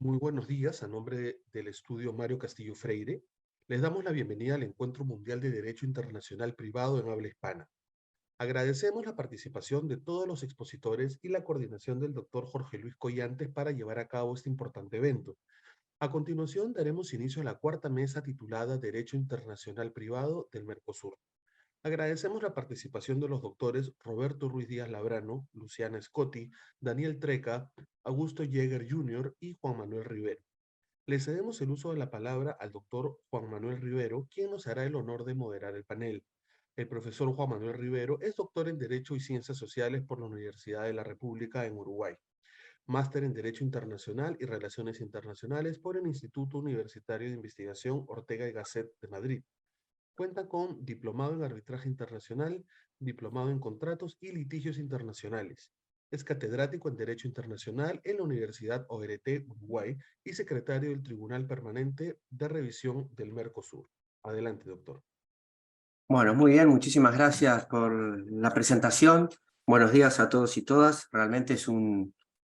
Muy buenos días, a nombre del estudio Mario Castillo Freire, les damos la bienvenida al Encuentro Mundial de Derecho Internacional Privado en habla hispana. Agradecemos la participación de todos los expositores y la coordinación del doctor Jorge Luis Collantes para llevar a cabo este importante evento. A continuación, daremos inicio a la cuarta mesa titulada Derecho Internacional Privado del Mercosur. Agradecemos la participación de los doctores Roberto Ruiz Díaz Labrano, Luciana Scotti, Daniel Treca, Augusto Jäger Jr. y Juan Manuel Rivero. Le cedemos el uso de la palabra al doctor Juan Manuel Rivero, quien nos hará el honor de moderar el panel. El profesor Juan Manuel Rivero es doctor en Derecho y Ciencias Sociales por la Universidad de la República en Uruguay, máster en Derecho Internacional y Relaciones Internacionales por el Instituto Universitario de Investigación Ortega y Gasset de Madrid. Cuenta con diplomado en arbitraje internacional, diplomado en contratos y litigios internacionales. Es catedrático en Derecho Internacional en la Universidad ORT Uruguay y secretario del Tribunal Permanente de Revisión del Mercosur. Adelante, doctor. Bueno, muy bien, muchísimas gracias por la presentación. Buenos días a todos y todas. Realmente es un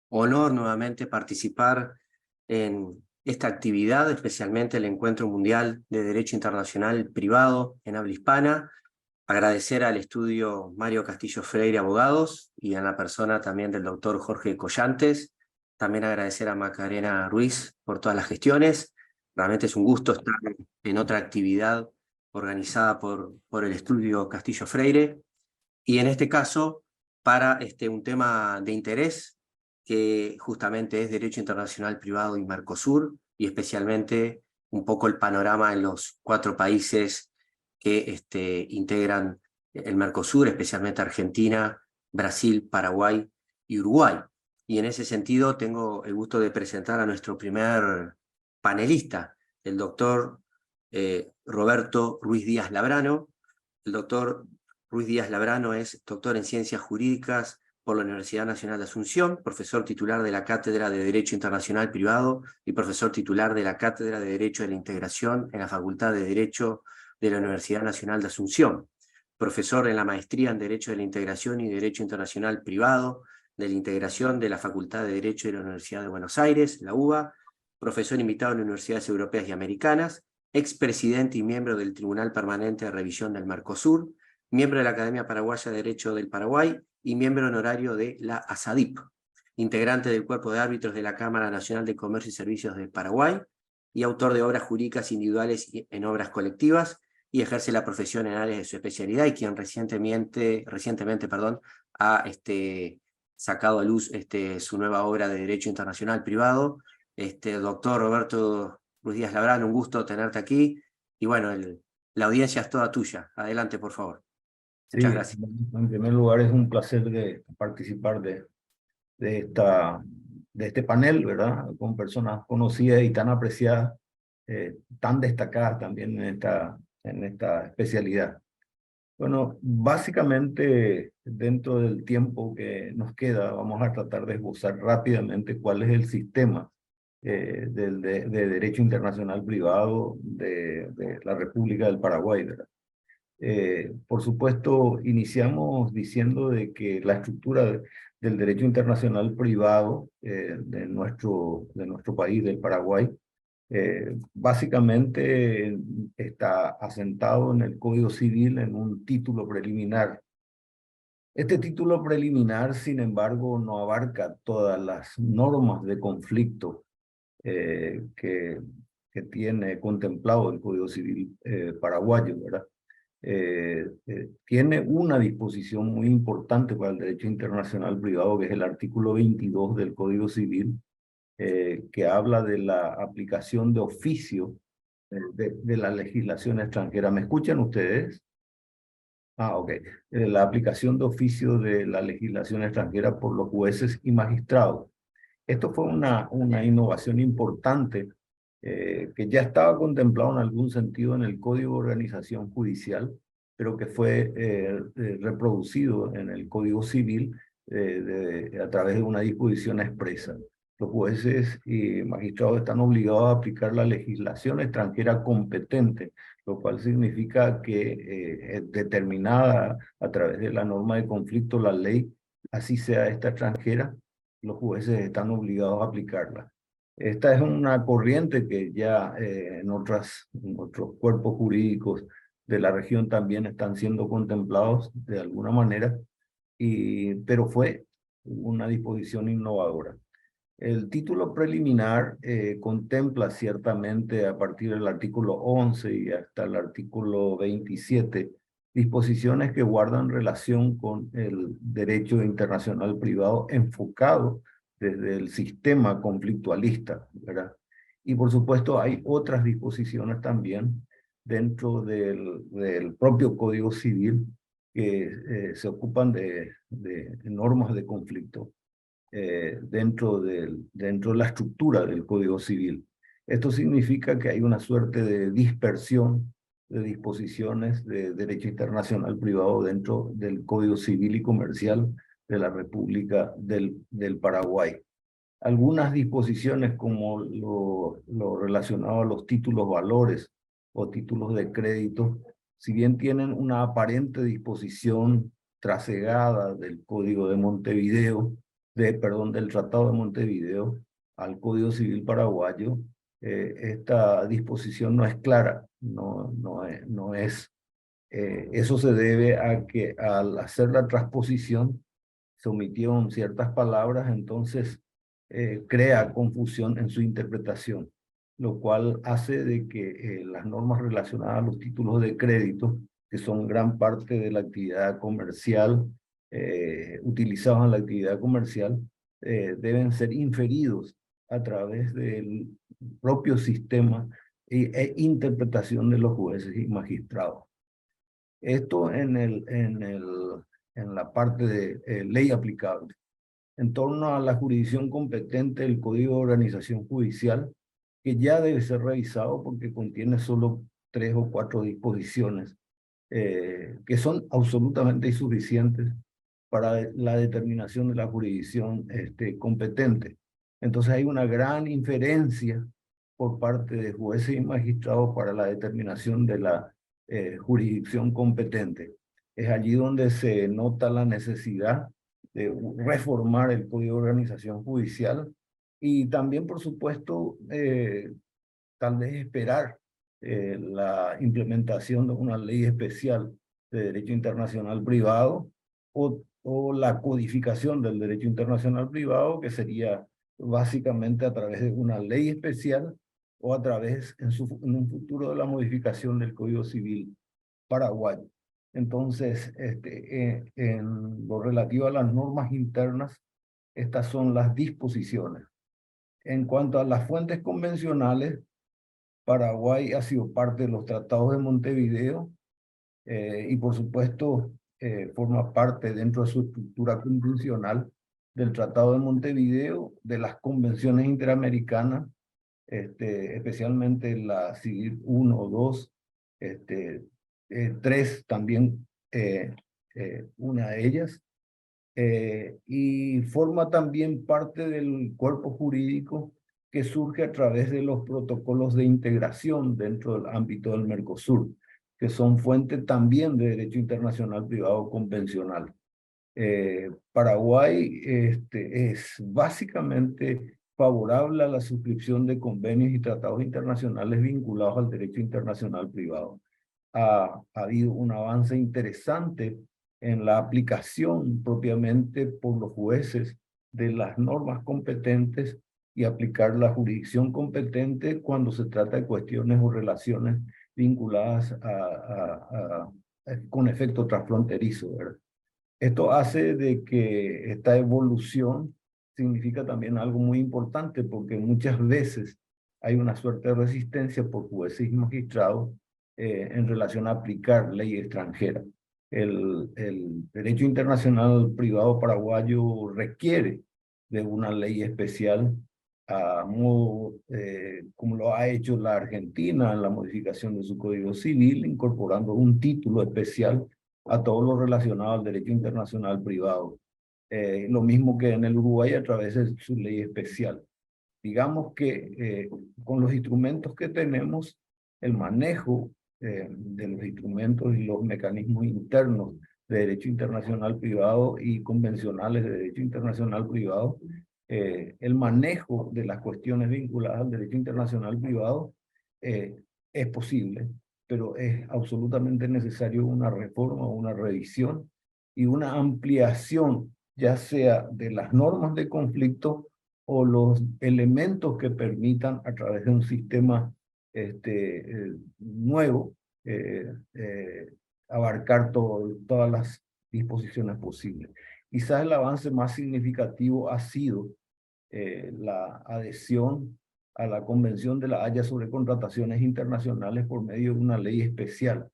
honor nuevamente participar en esta actividad, especialmente el Encuentro Mundial de Derecho Internacional Privado en habla hispana. Agradecer al estudio Mario Castillo Freire Abogados y a la persona también del doctor Jorge Collantes. También agradecer a Macarena Ruiz por todas las gestiones. Realmente es un gusto estar en otra actividad organizada por el estudio Castillo Freire, y en este caso para un tema de interés que justamente es Derecho Internacional Privado y Mercosur, y especialmente un poco el panorama en los 4 países que integran el Mercosur, especialmente Argentina, Brasil, Paraguay y Uruguay. Y en ese sentido tengo el gusto de presentar a nuestro primer panelista, el doctor Roberto Ruiz Díaz Labrano. El doctor Ruiz Díaz Labrano es doctor en Ciencias Jurídicas por la Universidad Nacional de Asunción, profesor titular de la Cátedra de Derecho Internacional Privado y profesor titular de la Cátedra de Derecho de la Integración en la Facultad de Derecho de la Universidad Nacional de Asunción, profesor en la Maestría en Derecho de la Integración y Derecho Internacional Privado de la Integración de la Facultad de Derecho de la Universidad de Buenos Aires, la UBA, profesor invitado en universidades europeas y americanas, expresidente y miembro del Tribunal Permanente de Revisión del Mercosur, miembro de la Academia Paraguaya de Derecho del Paraguay y miembro honorario de la ASADIP, integrante del Cuerpo de Árbitros de la Cámara Nacional de Comercio y Servicios del Paraguay y autor de obras jurídicas individuales y en obras colectivas, y ejerce la profesión en áreas de su especialidad, y quien recientemente ha sacado a luz su nueva obra de Derecho Internacional Privado. Doctor Roberto Ruiz Díaz Labrano, un gusto tenerte aquí, y bueno, la audiencia es toda tuya. Adelante, por favor. Muchas Sí, gracias. en primer lugar es un placer de participar de, esta, de este panel, ¿verdad? Con personas conocidas y tan apreciadas, tan destacadas también en esta especialidad. Bueno, básicamente dentro del tiempo que nos queda, vamos a tratar de esbozar rápidamente cuál es el sistema de derecho internacional privado de la República del Paraguay, ¿verdad? Por supuesto, iniciamos diciendo de que la estructura del derecho internacional privado de nuestro país, del Paraguay, básicamente está asentado en el Código Civil en un título preliminar. Este título preliminar, sin embargo, no abarca todas las normas de conflicto que tiene contemplado el Código Civil paraguayo, ¿verdad? Tiene una disposición muy importante para el derecho internacional privado, que es el artículo 22 del Código Civil, que habla de la aplicación de oficio de la legislación extranjera. ¿Me escuchan ustedes? Ah, ok. La aplicación de oficio de la legislación extranjera por los jueces y magistrados. Esto fue una innovación importante que ya estaba contemplado en algún sentido en el Código de Organización Judicial, pero que fue reproducido en el Código Civil a través de una disposición expresa. Los jueces y magistrados están obligados a aplicar la legislación extranjera competente, lo cual significa que determinada a través de la norma de conflicto, la ley, así sea esta extranjera, los jueces están obligados a aplicarla. Esta es una corriente que ya en otros cuerpos jurídicos de la región también están siendo contemplados de alguna manera, pero fue una disposición innovadora. El título preliminar contempla ciertamente a partir del artículo 11 y hasta el artículo 27 disposiciones que guardan relación con el derecho internacional privado enfocado desde el sistema conflictualista, ¿verdad? Y por supuesto hay otras disposiciones también dentro del propio Código Civil que se ocupan de normas de conflicto dentro de la estructura del Código Civil. Esto significa que hay una suerte de dispersión de disposiciones de derecho internacional privado dentro del Código Civil y Comercial de la República del Paraguay. Algunas disposiciones como lo relacionado a los títulos valores o títulos de crédito, si bien tienen una aparente disposición trasegada del Código de Montevideo, del Tratado de Montevideo al Código Civil paraguayo, esta disposición no es clara, no es. Eso se debe a que al hacer la transposición se omitieron ciertas palabras, entonces crea confusión en su interpretación, lo cual hace de que las normas relacionadas a los títulos de crédito, que son gran parte de la actividad comercial, utilizados en la actividad comercial, deben ser inferidos a través del propio sistema e interpretación de los jueces y magistrados. Esto en la parte de ley aplicable. En torno a la jurisdicción competente, el Código de Organización Judicial, que ya debe ser revisado porque contiene solo 3 o 4 disposiciones que son absolutamente insuficientes para la determinación de la jurisdicción competente. Entonces hay una gran inferencia por parte de jueces y magistrados para la determinación de la jurisdicción competente. Es allí donde se nota la necesidad de reformar el Código de Organización Judicial y también, por supuesto, tal vez esperar la implementación de una ley especial de derecho internacional privado o la codificación del derecho internacional privado, que sería básicamente a través de una ley especial o a través en un futuro de la modificación del Código Civil paraguayo. Entonces, en lo relativo a las normas internas, estas son las disposiciones. En cuanto a las fuentes convencionales, Paraguay ha sido parte de los tratados de Montevideo y por supuesto forma parte dentro de su estructura convencional del Tratado de Montevideo, de las convenciones interamericanas, especialmente la Civil 1 o 2, 3 también, una de ellas, y forma también parte del cuerpo jurídico que surge a través de los protocolos de integración dentro del ámbito del Mercosur, que son fuente también de derecho internacional privado convencional. Paraguay es básicamente favorable a la suscripción de convenios y tratados internacionales vinculados al derecho internacional privado. Ha habido un avance interesante en la aplicación propiamente por los jueces de las normas competentes y aplicar la jurisdicción competente cuando se trata de cuestiones o relaciones vinculadas con efecto transfronterizo, ¿verdad? Esto hace de que esta evolución significa también algo muy importante porque muchas veces hay una suerte de resistencia por jueces y magistrados en relación a aplicar ley extranjera. El derecho internacional privado paraguayo requiere de una ley especial a modo, como lo ha hecho la Argentina en la modificación de su Código Civil, incorporando un título especial a todo lo relacionado al derecho internacional privado. Lo mismo que en el Uruguay a través de su ley especial. Digamos que con los instrumentos que tenemos, el manejo de los instrumentos y los mecanismos internos de derecho internacional privado y convencionales de derecho internacional privado el manejo de las cuestiones vinculadas al derecho internacional privado es posible, pero es absolutamente necesario una reforma, una revisión y una ampliación, ya sea de las normas de conflicto o los elementos que permitan a través de un sistema nuevo abarcar todas las disposiciones posibles. Quizás el avance más significativo ha sido la adhesión a la Convención de la Haya sobre contrataciones internacionales por medio de una ley especial.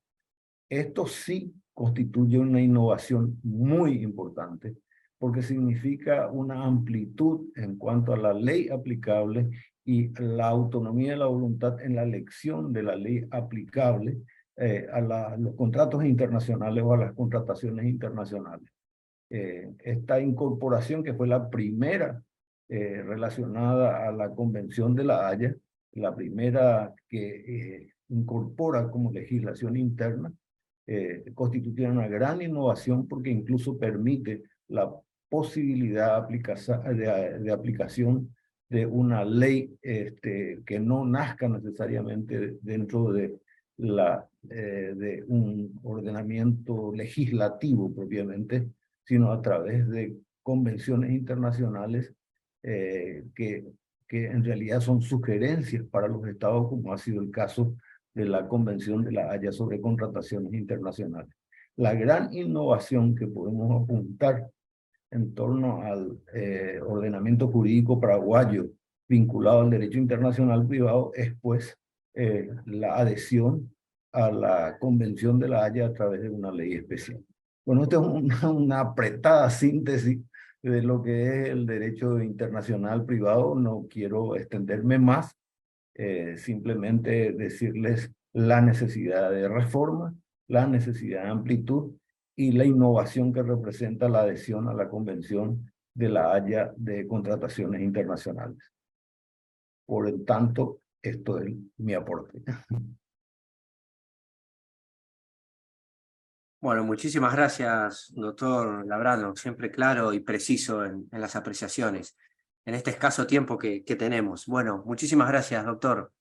Esto sí constituye una innovación muy importante, porque significa una amplitud en cuanto a la ley aplicable y la autonomía de la voluntad en la elección de la ley aplicable los contratos internacionales o a las contrataciones internacionales. Esta incorporación, que fue la primera relacionada a la Convención de la Haya, la primera que incorpora como legislación interna, constituye una gran innovación porque incluso permite la posibilidad de aplicación de una ley que no nazca necesariamente dentro de un ordenamiento legislativo propiamente, sino a través de convenciones internacionales que en realidad son sugerencias para los estados, como ha sido el caso de la Convención de la Haya sobre contrataciones internacionales. La gran innovación que podemos apuntar en torno al ordenamiento jurídico paraguayo vinculado al derecho internacional privado es pues la adhesión a la Convención de la Haya a través de una ley especial. Bueno, esta es una apretada síntesis de lo que es el derecho internacional privado. No quiero extenderme más, simplemente decirles la necesidad de reforma, la necesidad de amplitud y la innovación que representa la adhesión a la Convención de la Haya de Contrataciones Internacionales. Por lo tanto, esto es mi aporte. Bueno, muchísimas gracias, doctor Labrano, siempre claro y preciso en las apreciaciones, en este escaso tiempo que tenemos. Bueno, muchísimas gracias, doctor.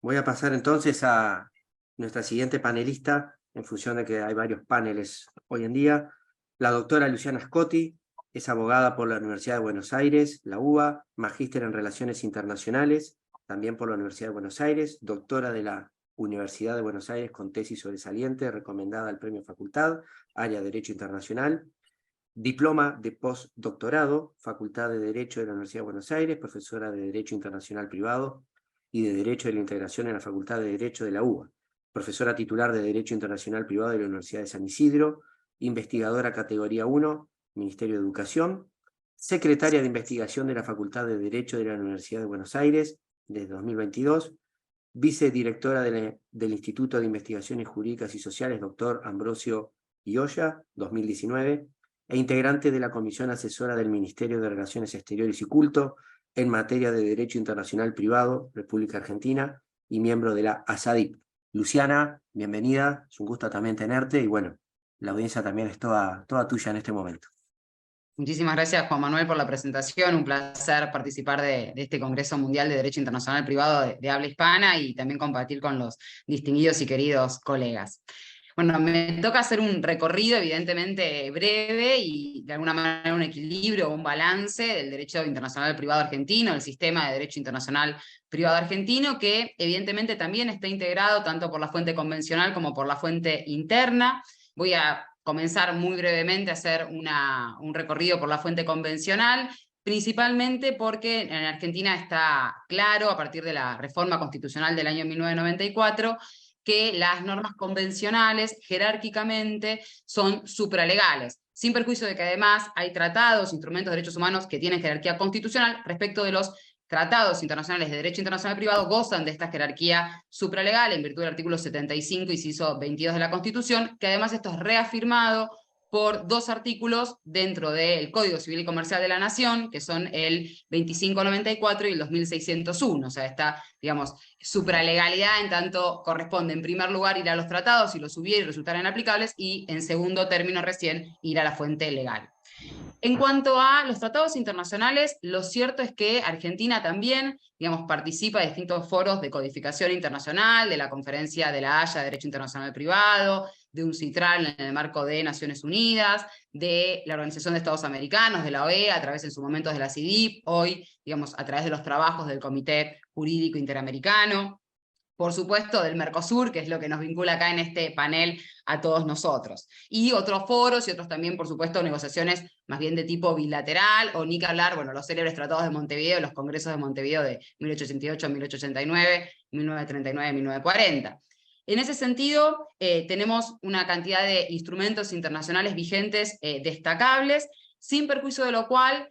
Voy a pasar entonces a nuestra siguiente panelista, en función de que hay varios paneles hoy en día. La doctora Luciana Scotti es abogada por la Universidad de Buenos Aires, la UBA, magíster en Relaciones Internacionales, también por la Universidad de Buenos Aires, doctora de la Universidad de Buenos Aires con tesis sobresaliente, recomendada al Premio Facultad, área de Derecho Internacional, diploma de postdoctorado, Facultad de Derecho de la Universidad de Buenos Aires, profesora de Derecho Internacional Privado y de Derecho de la Integración en la Facultad de Derecho de la UBA, profesora titular de Derecho Internacional Privado de la Universidad de San Isidro, investigadora categoría 1, Ministerio de Educación, secretaria de Investigación de la Facultad de Derecho de la Universidad de Buenos Aires desde 2022, vicedirectora del Instituto de Investigaciones Jurídicas y Sociales, doctor Ambrosio Ioya, 2019, e integrante de la Comisión Asesora del Ministerio de Relaciones Exteriores y Culto en materia de Derecho Internacional Privado, República Argentina, y miembro de la ASADIP. Luciana, bienvenida, es un gusto también tenerte, y bueno, la audiencia también es toda tuya en este momento. Muchísimas gracias, Juan Manuel, por la presentación. Un placer participar de este Congreso Mundial de Derecho Internacional Privado de habla hispana y también compartir con los distinguidos y queridos colegas. Bueno, me toca hacer un recorrido evidentemente breve y de alguna manera un equilibrio o un balance del derecho internacional privado argentino, el sistema de derecho internacional privado argentino, que evidentemente también está integrado tanto por la fuente convencional como por la fuente interna. Voy a comenzar muy brevemente a hacer un recorrido por la fuente convencional, principalmente porque en Argentina está claro, a partir de la reforma constitucional del año 1994, que las normas convencionales jerárquicamente son supralegales, sin perjuicio de que además hay tratados, instrumentos de derechos humanos que tienen jerarquía constitucional. Respecto de los tratados internacionales de derecho internacional privado, gozan de esta jerarquía supralegal en virtud del artículo 75, inciso 22 de la Constitución, que además esto es reafirmado por dos artículos dentro del Código Civil y Comercial de la Nación, que son el 2594 y el 2601. O sea, esta, digamos, supralegalidad en tanto corresponde en primer lugar ir a los tratados si los hubiera y resultaran aplicables, y en segundo término recién ir a la fuente legal. En cuanto a los tratados internacionales, lo cierto es que Argentina también, digamos, participa de distintos foros de codificación internacional, de la Conferencia de la Haya de Derecho Internacional Privado, de UNCITRAL en el marco de Naciones Unidas, de la Organización de Estados Americanos, de la OEA, a través en su momento de la CIDIP, hoy, digamos, a través de los trabajos del Comité Jurídico Interamericano. Por supuesto, del Mercosur, que es lo que nos vincula acá en este panel a todos nosotros. Y otros foros y otros también, por supuesto, negociaciones más bien de tipo bilateral, o ni que hablar, bueno, los célebres tratados de Montevideo, los congresos de Montevideo de 1888, 1889, 1939, 1940. En ese sentido, tenemos una cantidad de instrumentos internacionales vigentes destacables, sin perjuicio de lo cual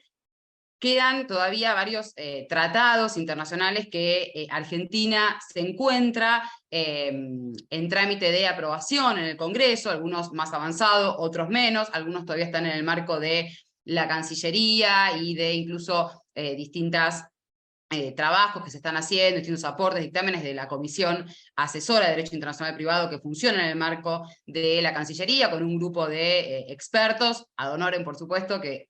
quedan todavía varios tratados internacionales que Argentina se encuentra en trámite de aprobación en el Congreso, algunos más avanzados, otros menos, algunos todavía están en el marco de la Cancillería y de incluso distintas trabajos que se están haciendo, distintos aportes, dictámenes de la Comisión Asesora de Derecho Internacional Privado que funciona en el marco de la Cancillería, con un grupo de expertos, ad honorem por supuesto, que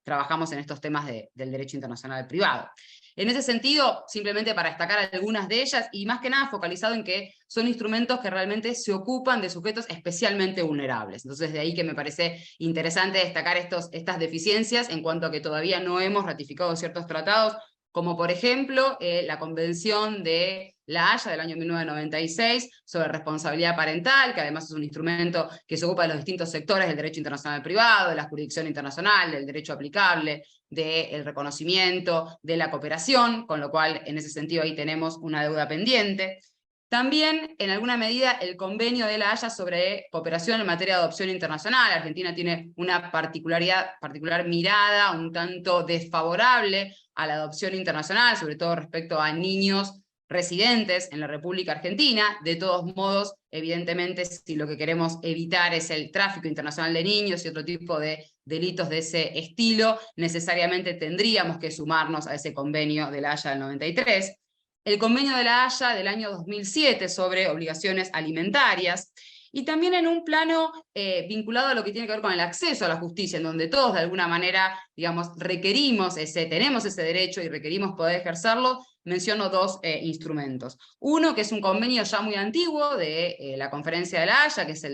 trabajamos en estos temas del derecho internacional privado. En ese sentido, simplemente para destacar algunas de ellas, y más que nada focalizado en que son instrumentos que realmente se ocupan de sujetos especialmente vulnerables. Entonces, de ahí que me parece interesante destacar estas deficiencias en cuanto a que todavía no hemos ratificado ciertos tratados, como por ejemplo la Convención de La Haya del año 1996 sobre responsabilidad parental, que además es un instrumento que se ocupa de los distintos sectores del derecho internacional privado, de la jurisdicción internacional, del derecho aplicable, del reconocimiento, de la cooperación, con lo cual en ese sentido ahí tenemos una deuda pendiente. También, en alguna medida, el convenio de La Haya sobre cooperación en materia de adopción internacional. Argentina tiene una particular mirada un tanto desfavorable a la adopción internacional, sobre todo respecto a niños residentes en la República Argentina. De todos modos, evidentemente, si lo que queremos evitar es el tráfico internacional de niños y otro tipo de delitos de ese estilo, necesariamente tendríamos que sumarnos a ese convenio de La Haya del 93. El convenio de La Haya del año 2007 sobre obligaciones alimentarias, y también en un plano vinculado a lo que tiene que ver con el acceso a la justicia, en donde todos de alguna manera, digamos, tenemos ese derecho y requerimos poder ejercerlo. Menciono dos instrumentos. Uno, que es un convenio ya muy antiguo de la Conferencia de La Haya, que es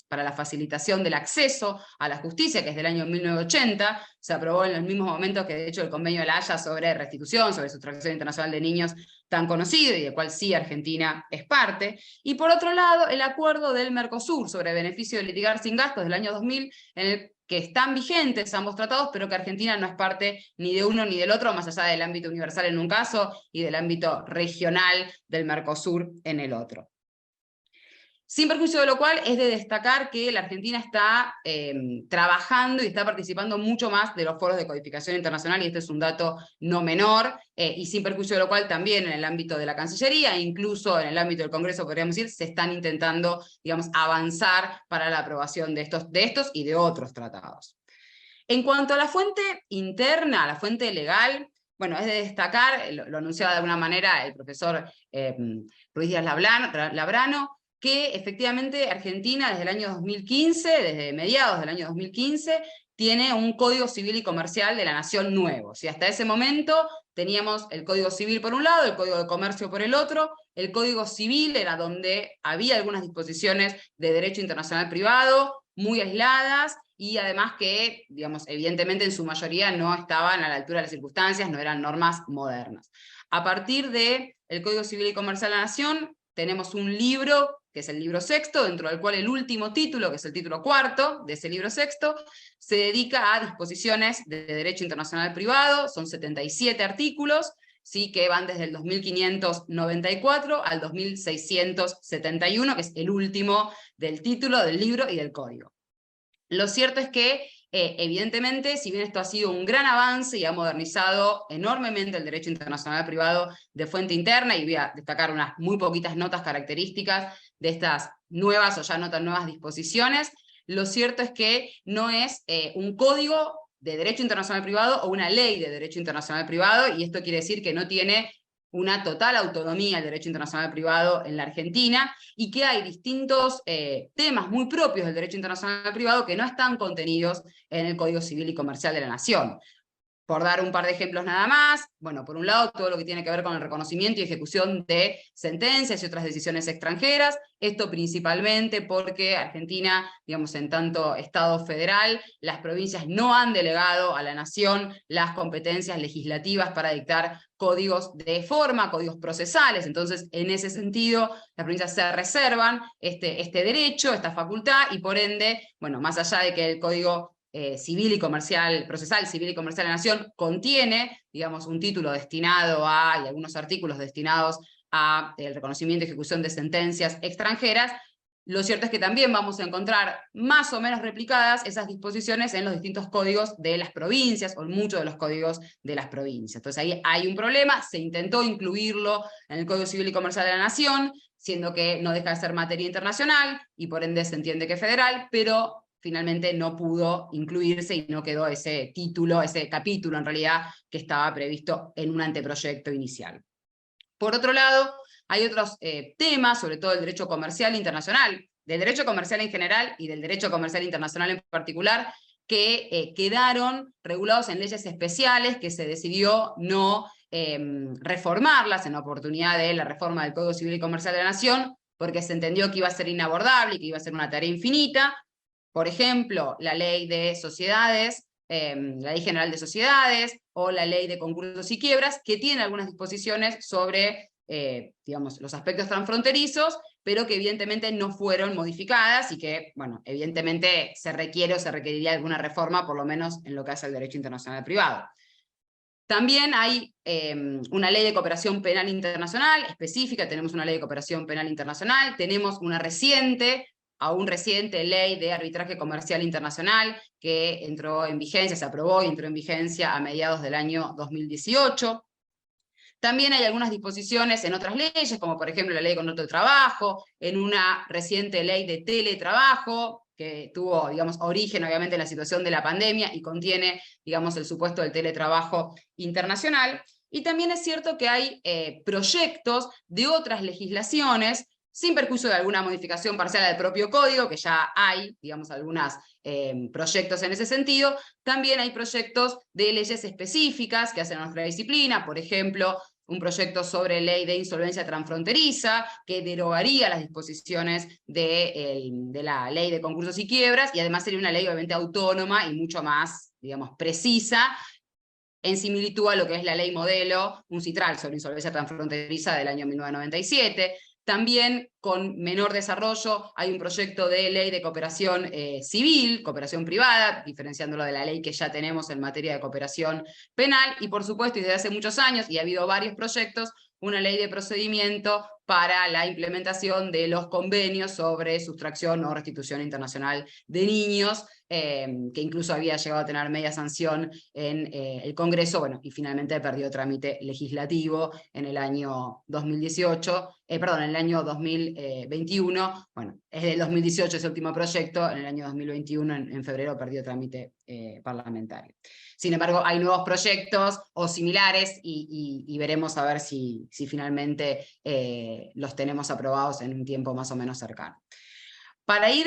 para la facilitación del acceso a la justicia, que es del año 1980, se aprobó en los mismos momentos que de hecho el convenio de La Haya sobre restitución, sobre sustracción internacional de niños, tan conocido y del cual sí Argentina es parte. Y por otro lado, el acuerdo del Mercosur sobre beneficio de litigar sin gastos del año 2000, en el que están vigentes ambos tratados, pero que Argentina no es parte ni de uno ni del otro, más allá del ámbito universal en un caso y del ámbito regional del Mercosur en el otro. Sin perjuicio de lo cual, es de destacar que la Argentina está trabajando y está participando mucho más de los foros de codificación internacional, y este es un dato no menor, y sin perjuicio de lo cual también en el ámbito de la Cancillería, e incluso en el ámbito del Congreso, podríamos decir, se están intentando, digamos, avanzar para la aprobación de estos y de otros tratados. En cuanto a la fuente interna, la fuente legal, bueno, es de destacar, lo anunciaba de alguna manera el profesor Ruiz Díaz Labrano, que efectivamente Argentina desde el año 2015, desde mediados del año 2015, tiene un Código Civil y Comercial de la Nación nuevo. ¿Sí? Hasta ese momento teníamos el Código Civil por un lado, el Código de Comercio por el otro. El Código Civil era donde había algunas disposiciones de derecho internacional privado, muy aisladas, y además que, digamos, evidentemente en su mayoría no estaban a la altura de las circunstancias, no eran normas modernas. A partir del Código Civil y Comercial de la Nación, tenemos un libro, que es el libro sexto, dentro del cual el último título, que es el título cuarto de ese libro sexto, se dedica a disposiciones de derecho internacional privado. Son 77 artículos, ¿sí? Que van desde el 2594 al 2671, que es el último del título, del libro y del código. Lo cierto es que, evidentemente, si bien esto ha sido un gran avance y ha modernizado enormemente el derecho internacional privado de fuente interna, y voy a destacar unas muy poquitas notas características de estas nuevas o ya no tan nuevas disposiciones, lo cierto es que no es un código de derecho internacional privado o una ley de derecho internacional privado, y esto quiere decir que no tiene una total autonomía del derecho internacional privado en la Argentina, y que hay distintos temas muy propios del derecho internacional privado que no están contenidos en el Código Civil y Comercial de la Nación. Por dar un par de ejemplos nada más, bueno, por un lado, todo lo que tiene que ver con el reconocimiento y ejecución de sentencias y otras decisiones extranjeras, esto principalmente porque Argentina, digamos, en tanto Estado federal, las provincias no han delegado a la Nación las competencias legislativas para dictar códigos de forma, códigos procesales. Entonces, en ese sentido, las provincias se reservan este derecho, esta facultad, y por ende, bueno, más allá de que el Código civil y comercial, procesal, civil y comercial de la Nación, contiene, digamos, un título destinado a, y algunos artículos destinados a el reconocimiento y ejecución de sentencias extranjeras, lo cierto es que también vamos a encontrar más o menos replicadas esas disposiciones en los distintos códigos de las provincias, o en muchos de los códigos de las provincias. Entonces ahí hay un problema, se intentó incluirlo en el Código Civil y Comercial de la Nación, siendo que no deja de ser materia internacional, y por ende se entiende que federal, pero finalmente no pudo incluirse y no quedó ese título, ese capítulo en realidad, que estaba previsto en un anteproyecto inicial. Por otro lado, hay otros temas, sobre todo el derecho comercial internacional, del derecho comercial en general y del derecho comercial internacional en particular, que quedaron regulados en leyes especiales que se decidió no reformarlas en la oportunidad de la reforma del Código Civil y Comercial de la Nación, porque se entendió que iba a ser inabordable y que iba a ser una tarea infinita. Por ejemplo, la ley de sociedades, la ley general de sociedades, o la ley de concursos y quiebras, que tiene algunas disposiciones sobre, digamos, los aspectos transfronterizos, pero que evidentemente no fueron modificadas, y que, bueno, evidentemente se requiere o se requeriría alguna reforma, por lo menos en lo que hace al derecho internacional privado. También hay una ley de cooperación penal internacional específica, tenemos una ley de cooperación penal internacional, tenemos una reciente ley de arbitraje comercial internacional que entró en vigencia, se aprobó y entró en vigencia a mediados del año 2018. También hay algunas disposiciones en otras leyes, como por ejemplo la ley de contrato de trabajo, en una reciente ley de teletrabajo, que tuvo, digamos, origen obviamente en la situación de la pandemia y contiene, digamos, el supuesto del teletrabajo internacional. Y también es cierto que hay proyectos de otras legislaciones, sin perjuicio de alguna modificación parcial del propio código, que ya hay, digamos, algunos proyectos en ese sentido. También hay proyectos de leyes específicas que hacen nuestra disciplina, por ejemplo, un proyecto sobre ley de insolvencia transfronteriza, que derogaría las disposiciones de la ley de concursos y quiebras, y además sería una ley obviamente autónoma y mucho más, digamos, precisa, en similitud a lo que es la ley modelo, un citral sobre insolvencia transfronteriza del año 1997. También, con menor desarrollo, hay un proyecto de ley de cooperación civil, cooperación privada, diferenciándolo de la ley que ya tenemos en materia de cooperación penal, y por supuesto, y desde hace muchos años, y ha habido varios proyectos, una ley de procedimiento para la implementación de los convenios sobre sustracción o restitución internacional de niños, que incluso había llegado a tener media sanción en el Congreso, bueno, y finalmente perdió trámite legislativo en el año 2018, en el año 2021, bueno, es del 2018 ese último proyecto, en el año 2021, en febrero, perdió trámite parlamentario. Sin embargo, hay nuevos proyectos o similares, y veremos a ver si finalmente los tenemos aprobados en un tiempo más o menos cercano. Para ir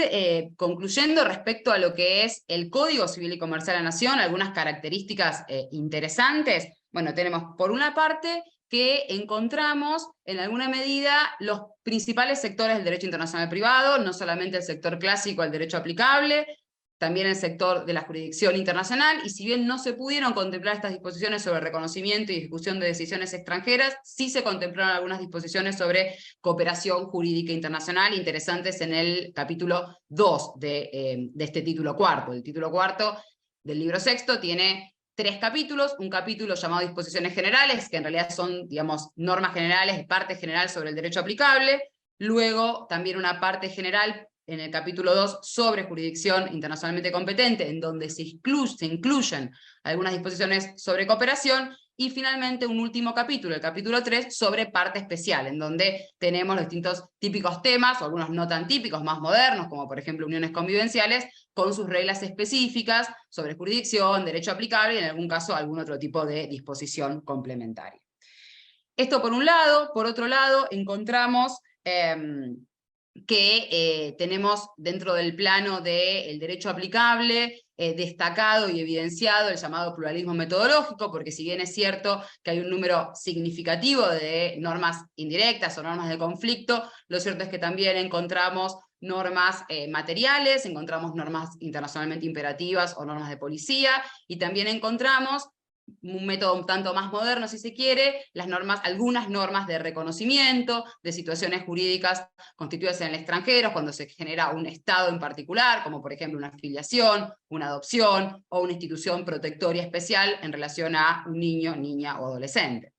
concluyendo respecto a lo que es el Código Civil y Comercial de la Nación, algunas características interesantes. Bueno, tenemos por una parte que encontramos en alguna medida los principales sectores del derecho internacional privado, no solamente el sector clásico del derecho aplicable, también el sector de la jurisdicción internacional, y si bien no se pudieron contemplar estas disposiciones sobre reconocimiento y ejecución de decisiones extranjeras, sí se contemplaron algunas disposiciones sobre cooperación jurídica internacional, interesantes en el capítulo 2 de este título cuarto. El título cuarto del libro sexto tiene 3 capítulos, un capítulo llamado Disposiciones Generales, que en realidad son, digamos, normas generales, parte general sobre el derecho aplicable, luego también una parte general en el capítulo 2 sobre jurisdicción internacionalmente competente, en donde se incluyen algunas disposiciones sobre cooperación, y finalmente un último capítulo, el capítulo 3, sobre parte especial, en donde tenemos los distintos típicos temas, o algunos no tan típicos, más modernos, como por ejemplo uniones convivenciales, con sus reglas específicas sobre jurisdicción, derecho aplicable, y en algún caso algún otro tipo de disposición complementaria. Esto por un lado. Por otro lado, encontramos que tenemos dentro del plano del derecho aplicable destacado y evidenciado el llamado pluralismo metodológico, porque si bien es cierto que hay un número significativo de normas indirectas o normas de conflicto, lo cierto es que también encontramos normas materiales, encontramos normas internacionalmente imperativas o normas de policía, y también encontramos un método un tanto más moderno, si se quiere, algunas normas de reconocimiento de situaciones jurídicas constituidas en el extranjero, cuando se genera un Estado en particular, como por ejemplo una filiación, una adopción, o una institución protectoria especial en relación a un niño, niña o adolescente.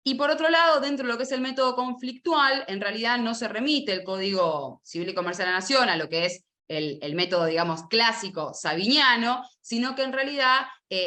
Y por otro lado, dentro de lo que es el método conflictual, en realidad no se remite el Código Civil y Comercial de la Nación a lo que es el método, digamos, clásico sabiniano, sino que en realidad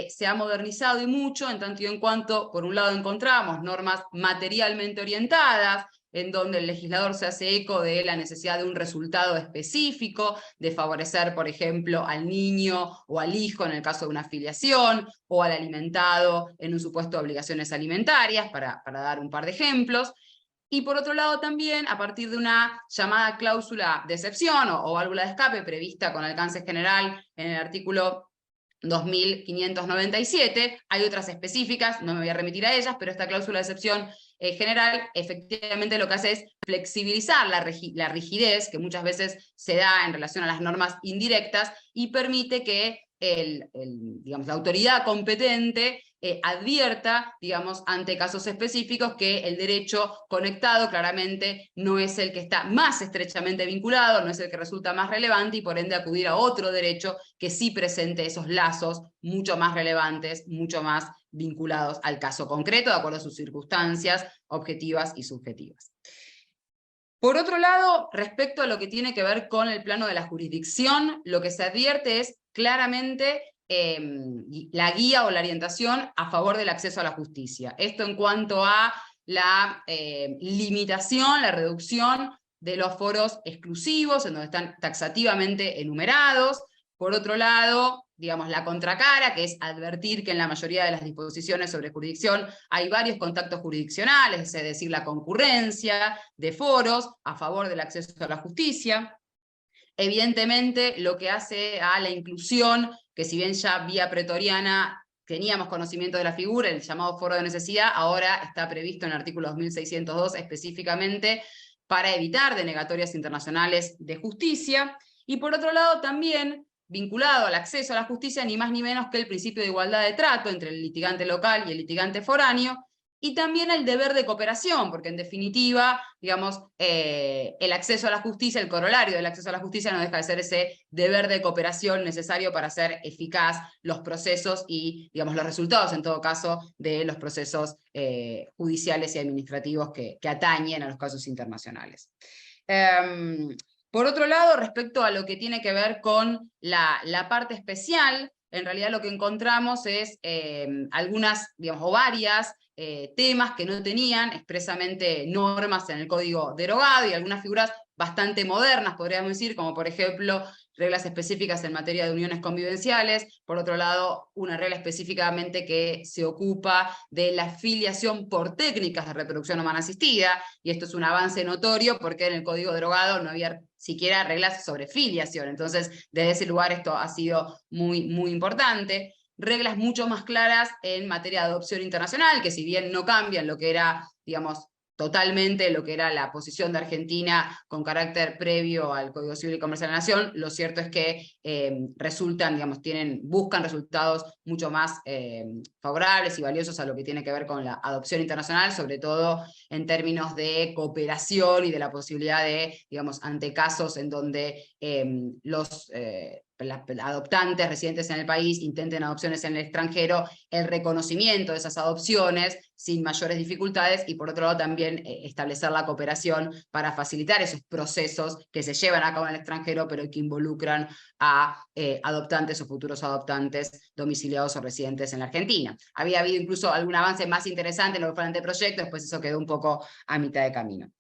se ha modernizado y mucho, en tanto y en cuanto, por un lado, encontramos normas materialmente orientadas, en donde el legislador se hace eco de la necesidad de un resultado específico, de favorecer, por ejemplo, al niño o al hijo en el caso de una filiación, o al alimentado en un supuesto de obligaciones alimentarias, para dar un par de ejemplos. Y por otro lado también, a partir de una llamada cláusula de excepción o válvula de escape prevista con alcance general en el artículo 2597, hay otras específicas, no me voy a remitir a ellas, pero esta cláusula de excepción general efectivamente lo que hace es flexibilizar la rigidez que muchas veces se da en relación a las normas indirectas y permite que digamos, la autoridad competente advierta, digamos, ante casos específicos que el derecho conectado claramente no es el que está más estrechamente vinculado, no es el que resulta más relevante, y por ende acudir a otro derecho que sí presente esos lazos mucho más relevantes, mucho más vinculados al caso concreto, de acuerdo a sus circunstancias objetivas y subjetivas. Por otro lado, respecto a lo que tiene que ver con el plano de la jurisdicción, lo que se advierte es claramente la guía o la orientación a favor del acceso a la justicia. Esto en cuanto a la limitación, la reducción de los foros exclusivos, en donde están taxativamente enumerados. Por otro lado, digamos, la contracara, que es advertir que en la mayoría de las disposiciones sobre jurisdicción hay varios contactos jurisdiccionales, es decir, la concurrencia de foros a favor del acceso a la justicia. Evidentemente, lo que hace a la inclusión, que si bien ya vía pretoriana teníamos conocimiento de la figura, el llamado foro de necesidad, ahora está previsto en el artículo 2602 específicamente para evitar denegatorias internacionales de justicia. Y por otro lado también, vinculado al acceso a la justicia, ni más ni menos que el principio de igualdad de trato entre el litigante local y el litigante foráneo, y también el deber de cooperación, porque en definitiva, digamos, el acceso a la justicia, el corolario del acceso a la justicia no deja de ser ese deber de cooperación necesario para hacer eficaz los procesos y, digamos, los resultados, en todo caso, de los procesos judiciales y administrativos que atañen a los casos internacionales. Por otro lado, respecto a lo que tiene que ver con la parte especial, en realidad lo que encontramos es algunas, digamos, o varias temas que no tenían expresamente normas en el código derogado, y algunas figuras bastante modernas, podríamos decir, como por ejemplo reglas específicas en materia de uniones convivenciales. Por otro lado, una regla específicamente que se ocupa de la filiación por técnicas de reproducción humana asistida, y esto es un avance notorio porque en el código derogado no había siquiera reglas sobre filiación. Entonces, desde ese lugar esto ha sido muy, muy importante. Reglas mucho más claras en materia de adopción internacional, que si bien no cambian lo que era, digamos, totalmente lo que era la posición de Argentina con carácter previo al Código Civil y Comercial de la Nación, lo cierto es que resultan, digamos, buscan resultados mucho más favorables y valiosos a lo que tiene que ver con la adopción internacional, sobre todo en términos de cooperación y de la posibilidad de, digamos, ante casos en donde los adoptantes residentes en el país intenten adopciones en el extranjero, el reconocimiento de esas adopciones sin mayores dificultades, y por otro lado también establecer la cooperación para facilitar esos procesos que se llevan a cabo en el extranjero, pero que involucran a adoptantes o futuros adoptantes domiciliados o residentes en la Argentina. Había habido incluso algún avance más interesante en lo que fue el anteproyecto, después eso quedó un poco a mitad de camino.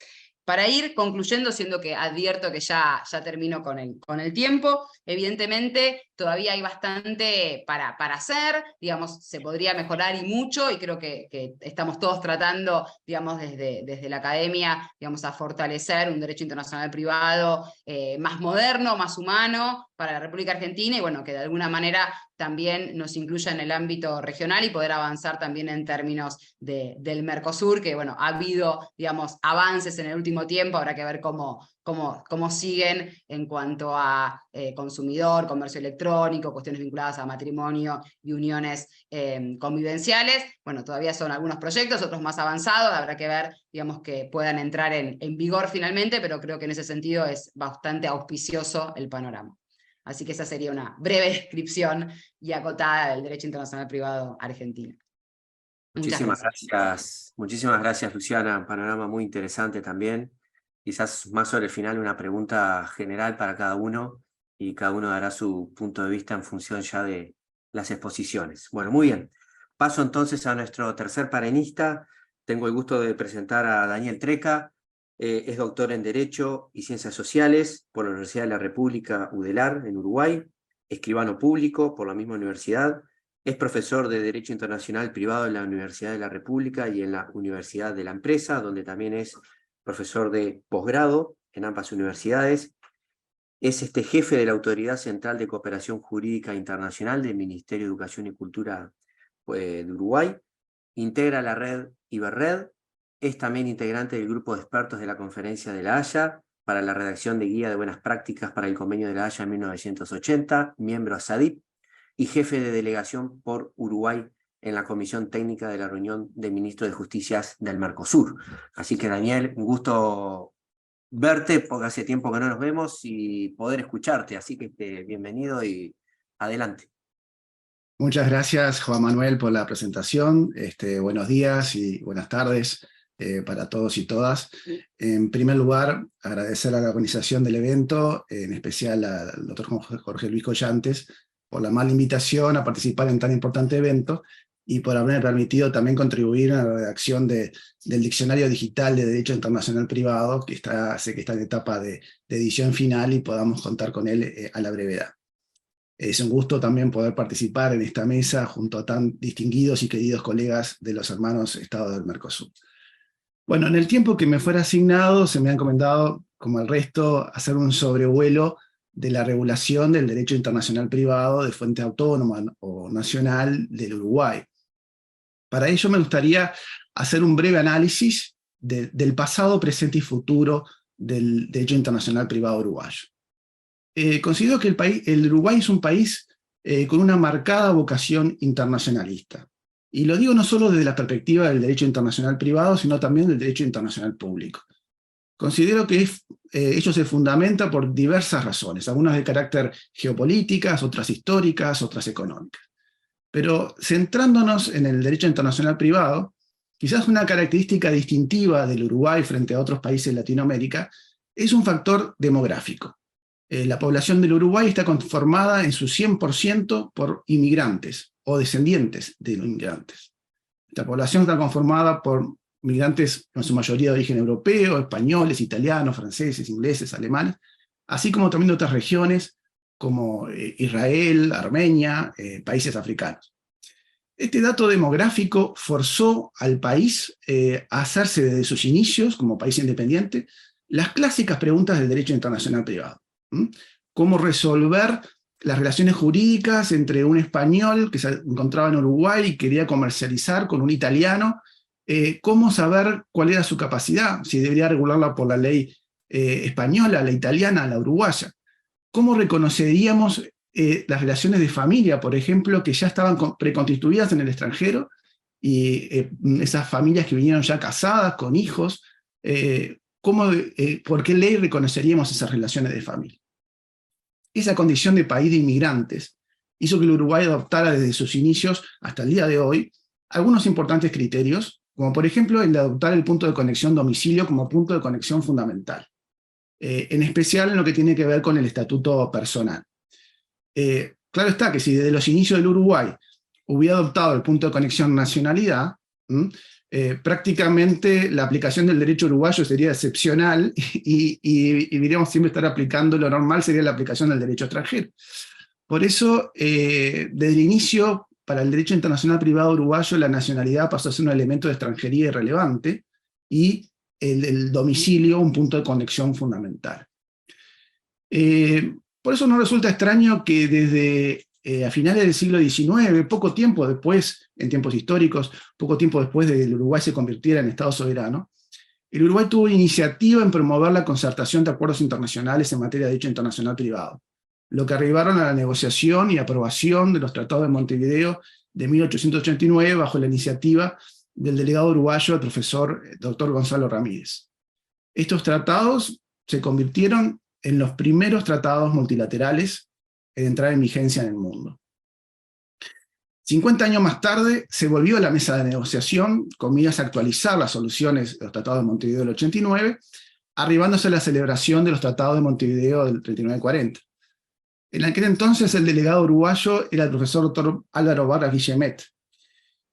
Para ir concluyendo, siendo que advierto que ya termino con el tiempo, evidentemente todavía hay bastante para hacer, digamos, se podría mejorar y mucho, y creo que estamos todos tratando, digamos, desde la academia, digamos, a fortalecer un derecho internacional privado más moderno, más humano para la República Argentina, y bueno, que de alguna manera también nos incluya en el ámbito regional y poder avanzar también en términos del Mercosur, que bueno, ha habido, digamos, avances en el último tiempo, habrá que ver cómo siguen en cuanto a consumidor, comercio electrónico, cuestiones vinculadas a matrimonio y uniones convivenciales. Bueno, todavía son algunos proyectos, otros más avanzados, habrá que ver, digamos, que puedan entrar en vigor finalmente, pero creo que en ese sentido es bastante auspicioso el panorama. Así que esa sería una breve descripción y acotada del derecho internacional privado argentino. Muchísimas gracias, Luciana. Un panorama muy interesante también. Quizás más sobre el final una pregunta general para cada uno, y cada uno dará su punto de vista en función ya de las exposiciones. Bueno, muy bien. Paso entonces a nuestro tercer panelista. Tengo el gusto de presentar a Daniel Treca. Es doctor en Derecho y Ciencias Sociales por la Universidad de la República UDELAR en Uruguay, escribano público por la misma universidad, es profesor de Derecho Internacional Privado en la Universidad de la República y en la Universidad de la Empresa, donde también es profesor de posgrado en ambas universidades. Es jefe de la Autoridad Central de Cooperación Jurídica Internacional del Ministerio de Educación y Cultura de Uruguay. Integra la red Iberred. Es también integrante del grupo de expertos de la Conferencia de La Haya para la redacción de guía de buenas prácticas para el Convenio de La Haya en 1980, miembro a SADIP, y jefe de delegación por Uruguay en la Comisión Técnica de la Reunión de Ministros de Justicia del Mercosur. Así que, Daniel, un gusto verte, porque hace tiempo que no nos vemos, y poder escucharte. Así que bienvenido y adelante. Muchas gracias, Juan Manuel, por la presentación. Buenos días y buenas tardes para todos y todas. En primer lugar, agradecer a la organización del evento, en especial al doctor Jorge Luis Collantes, por la amable invitación a participar en tan importante evento y por haberme permitido también contribuir a la redacción del Diccionario Digital de Derecho Internacional Privado, que sé que está en etapa de edición final y podamos contar con él a la brevedad. Es un gusto también poder participar en esta mesa junto a tan distinguidos y queridos colegas de los hermanos Estados del Mercosur. Bueno, en el tiempo que me fuera asignado, se me ha encomendado, como el resto, hacer un sobrevuelo de la regulación del derecho internacional privado de fuente autónoma o nacional del Uruguay. Para ello me gustaría hacer un breve análisis del pasado, presente y futuro del derecho internacional privado uruguayo. Considero que el Uruguay es un país con una marcada vocación internacionalista. Y lo digo no solo desde la perspectiva del derecho internacional privado, sino también del derecho internacional público. Considero que ello se fundamenta por diversas razones, algunas de carácter geopolíticas, otras históricas, otras económicas. Pero centrándonos en el derecho internacional privado, quizás una característica distintiva del Uruguay frente a otros países de Latinoamérica es un factor demográfico. La población del Uruguay está conformada en su 100% por inmigrantes o descendientes de inmigrantes. Esta población está conformada por migrantes en su mayoría de origen europeo, españoles, italianos, franceses, ingleses, alemanes, así como también de otras regiones como Israel, Armenia, países africanos. Este dato demográfico forzó al país a hacerse desde sus inicios como país independiente las clásicas preguntas del derecho internacional privado. Cómo resolver las relaciones jurídicas entre un español que se encontraba en Uruguay y quería comercializar con un italiano, cómo saber cuál era su capacidad, si debería regularla por la ley española, la italiana, la uruguaya. Cómo reconoceríamos las relaciones de familia, por ejemplo, que ya estaban preconstituidas en el extranjero, y esas familias que vinieron ya casadas, con hijos, ¿por qué ley reconoceríamos esas relaciones de familia? Esa condición de país de inmigrantes hizo que el Uruguay adoptara desde sus inicios hasta el día de hoy algunos importantes criterios, como por ejemplo el de adoptar el punto de conexión domicilio como punto de conexión fundamental, en especial en lo que tiene que ver con el estatuto personal. Claro está que si desde los inicios del Uruguay hubiera adoptado el punto de conexión nacionalidad, prácticamente la aplicación del derecho uruguayo sería excepcional y diríamos siempre estar aplicando lo normal sería la aplicación del derecho extranjero. Por eso, desde el inicio, para el derecho internacional privado uruguayo, la nacionalidad pasó a ser un elemento de extranjería irrelevante y el domicilio un punto de conexión fundamental. Por eso no resulta extraño que desde a finales del siglo XIX, poco tiempo después, en tiempos históricos, poco tiempo después de que el Uruguay se convirtiera en Estado soberano, el Uruguay tuvo iniciativa en promover la concertación de acuerdos internacionales en materia de derecho internacional privado, lo que arribaron a la negociación y aprobación de los tratados de Montevideo de 1889 bajo la iniciativa del delegado uruguayo, el profesor Dr. Gonzalo Ramírez. Estos tratados se convirtieron en los primeros tratados multilaterales en entrar en vigencia en el mundo. 50 años más tarde se volvió a la mesa de negociación con miras a actualizar las soluciones de los tratados de Montevideo del 89, arribándose a la celebración de los tratados de Montevideo del 39-40. En aquel entonces el delegado uruguayo era el profesor Dr. Álvaro Vargas Guillemet.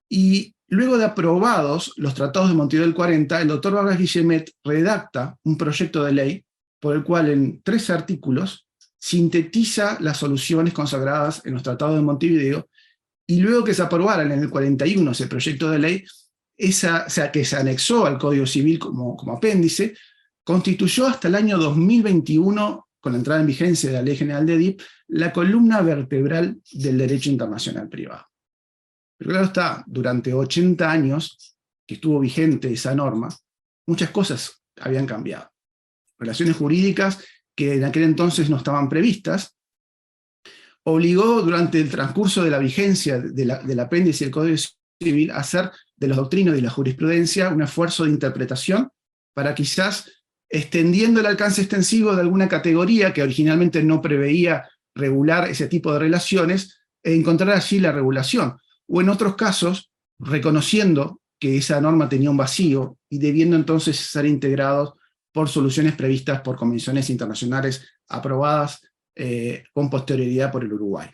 Y luego de aprobados los tratados de Montevideo del 40, el doctor Vargas Guillemet redacta un proyecto de ley por el cual en 13 artículos sintetiza las soluciones consagradas en los tratados de Montevideo, y luego que se aprobaran en el 41 ese proyecto de ley, que se anexó al Código Civil como apéndice, constituyó hasta el año 2021, con la entrada en vigencia de la Ley General de DIP, la columna vertebral del derecho internacional privado. Pero claro está, durante 80 años que estuvo vigente esa norma, muchas cosas habían cambiado. Relaciones jurídicas que en aquel entonces no estaban previstas, obligó durante el transcurso de la vigencia del apéndice del Código Civil a hacer de los doctrinos y la jurisprudencia un esfuerzo de interpretación para quizás extendiendo el alcance extensivo de alguna categoría que originalmente no preveía regular ese tipo de relaciones, e encontrar allí la regulación. O en otros casos, reconociendo que esa norma tenía un vacío y debiendo entonces ser integrados por soluciones previstas por convenciones internacionales aprobadas con posterioridad por el Uruguay.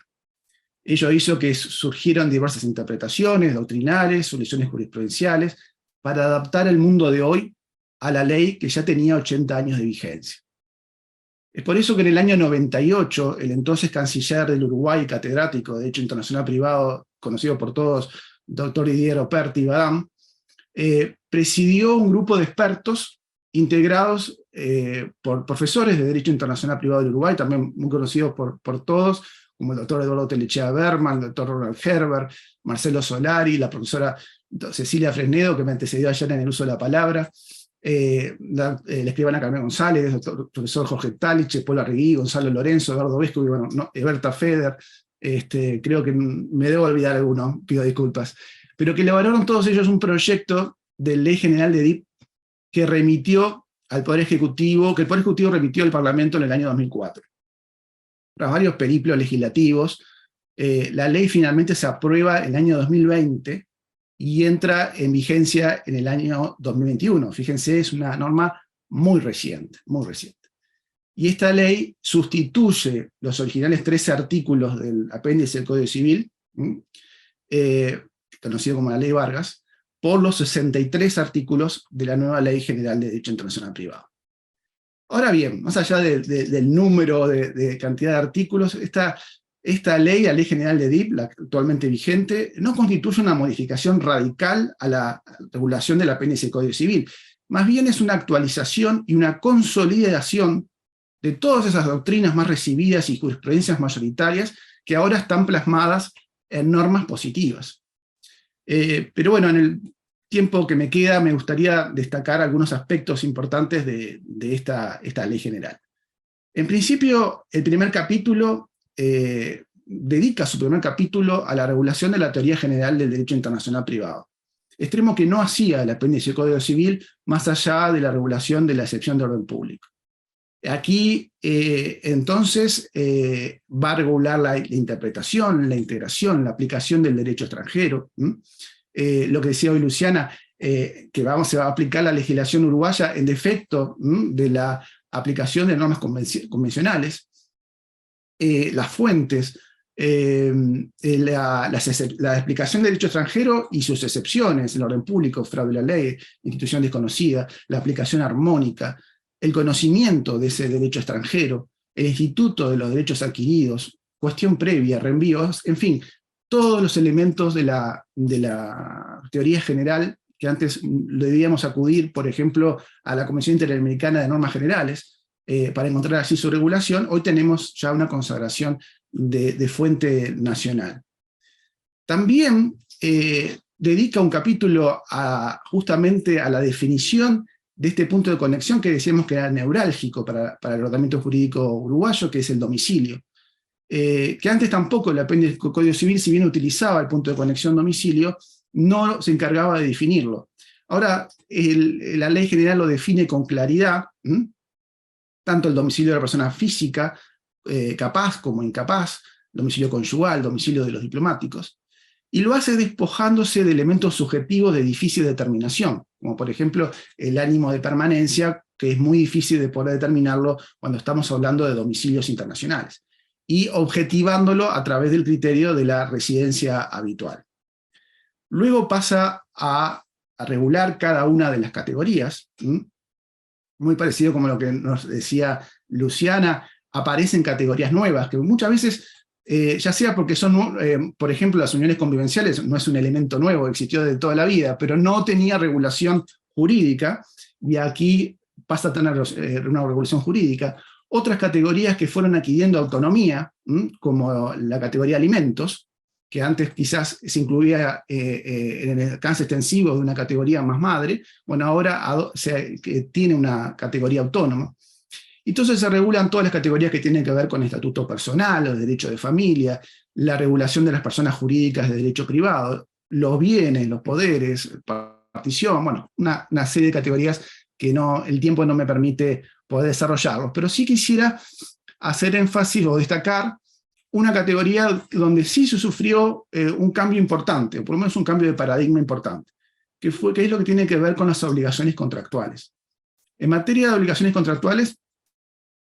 Ello hizo que surgieran diversas interpretaciones doctrinales, soluciones jurisprudenciales, para adaptar el mundo de hoy a la ley que ya tenía 80 años de vigencia. Es por eso que en el año 98, el entonces canciller del Uruguay, catedrático de Derecho Internacional Privado, conocido por todos, doctor Didier Operti Badam, presidió un grupo de expertos integrados por profesores de Derecho Internacional Privado del Uruguay, también muy conocidos por todos, como el doctor Eduardo Telechea Berman, el doctor Ronald Herbert, Marcelo Solari, la profesora Cecilia Fresnedo, que me antecedió ayer en el uso de la palabra, la escribana Carmen González, el profesor Jorge Taliche, Paul Arregui, Gonzalo Lorenzo, Eduardo Vesco, y bueno, Eberta Feder, creo que me debo olvidar alguno, pido disculpas, pero que elaboraron todos ellos un proyecto de ley general de DIP que remitió al Poder Ejecutivo, que el Poder Ejecutivo remitió al Parlamento en el año 2004. Tras varios periplos legislativos, la ley finalmente se aprueba en el año 2020 y entra en vigencia en el año 2021. Fíjense, es una norma muy reciente, muy reciente. Y esta ley sustituye los originales 13 artículos del apéndice del Código Civil, conocido como la Ley Vargas, por los 63 artículos de la nueva Ley General de Derecho Internacional Privado. Ahora bien, más allá del número de cantidad de artículos, esta ley, la Ley General de DIP, la actualmente vigente, no constituye una modificación radical a la regulación del apéndice del Código Civil. Más bien es una actualización y una consolidación de todas esas doctrinas más recibidas y jurisprudencias mayoritarias que ahora están plasmadas en normas positivas. Pero bueno, en el tiempo que me queda me gustaría destacar algunos aspectos importantes de esta ley general. En principio, el primer capítulo dedica su primer capítulo a la regulación de la teoría general del derecho internacional privado, extremo que no hacía el apéndice del Código Civil más allá de la regulación de la excepción de orden público. Aquí, entonces, va a regular la interpretación, la integración, la aplicación del derecho extranjero. Lo que decía hoy Luciana, que se va a aplicar la legislación uruguaya en defecto de la aplicación de normas convencionales. Las fuentes, la explicación del derecho extranjero y sus excepciones, el orden público, fraude de la ley, institución desconocida, la aplicación armónica, el conocimiento de ese derecho extranjero, el instituto de los derechos adquiridos, cuestión previa, reenvíos, en fin, todos los elementos de la teoría general que antes debíamos acudir, por ejemplo, a la Convención Interamericana de Normas Generales para encontrar así su regulación. Hoy tenemos ya una consagración de fuente nacional. También dedica un capítulo justamente a la definición de este punto de conexión que decíamos que era neurálgico para el ordenamiento jurídico uruguayo, que es el domicilio. Que antes tampoco el apéndice del Código Civil, si bien utilizaba el punto de conexión domicilio, no se encargaba de definirlo. Ahora la ley general lo define con claridad, tanto el domicilio de la persona física, capaz como incapaz, domicilio conyugal, domicilio de los diplomáticos, y lo hace despojándose de elementos subjetivos de difícil determinación, como por ejemplo el ánimo de permanencia, que es muy difícil de poder determinarlo cuando estamos hablando de domicilios internacionales, y objetivándolo a través del criterio de la residencia habitual. Luego pasa a regular cada una de las categorías, muy parecido como lo que nos decía Luciana, aparecen categorías nuevas, que muchas veces, ya sea porque son, por ejemplo, las uniones convivenciales no es un elemento nuevo, existió de toda la vida, pero no tenía regulación jurídica, y aquí pasa a tener una regulación jurídica. Otras categorías que fueron adquiriendo autonomía, como la categoría alimentos, que antes quizás se incluía en el alcance extensivo de una categoría más madre, bueno, ahora tiene una categoría autónoma. Entonces se regulan todas las categorías que tienen que ver con estatuto personal, los derechos de familia, la regulación de las personas jurídicas de derecho privado, los bienes, los poderes, partición, bueno, una serie de categorías que el tiempo no me permite poder desarrollarlos, pero sí quisiera hacer énfasis o destacar una categoría donde sí se sufrió un cambio importante, o por lo menos un cambio de paradigma importante, que es lo que tiene que ver con las obligaciones contractuales. En materia de obligaciones contractuales,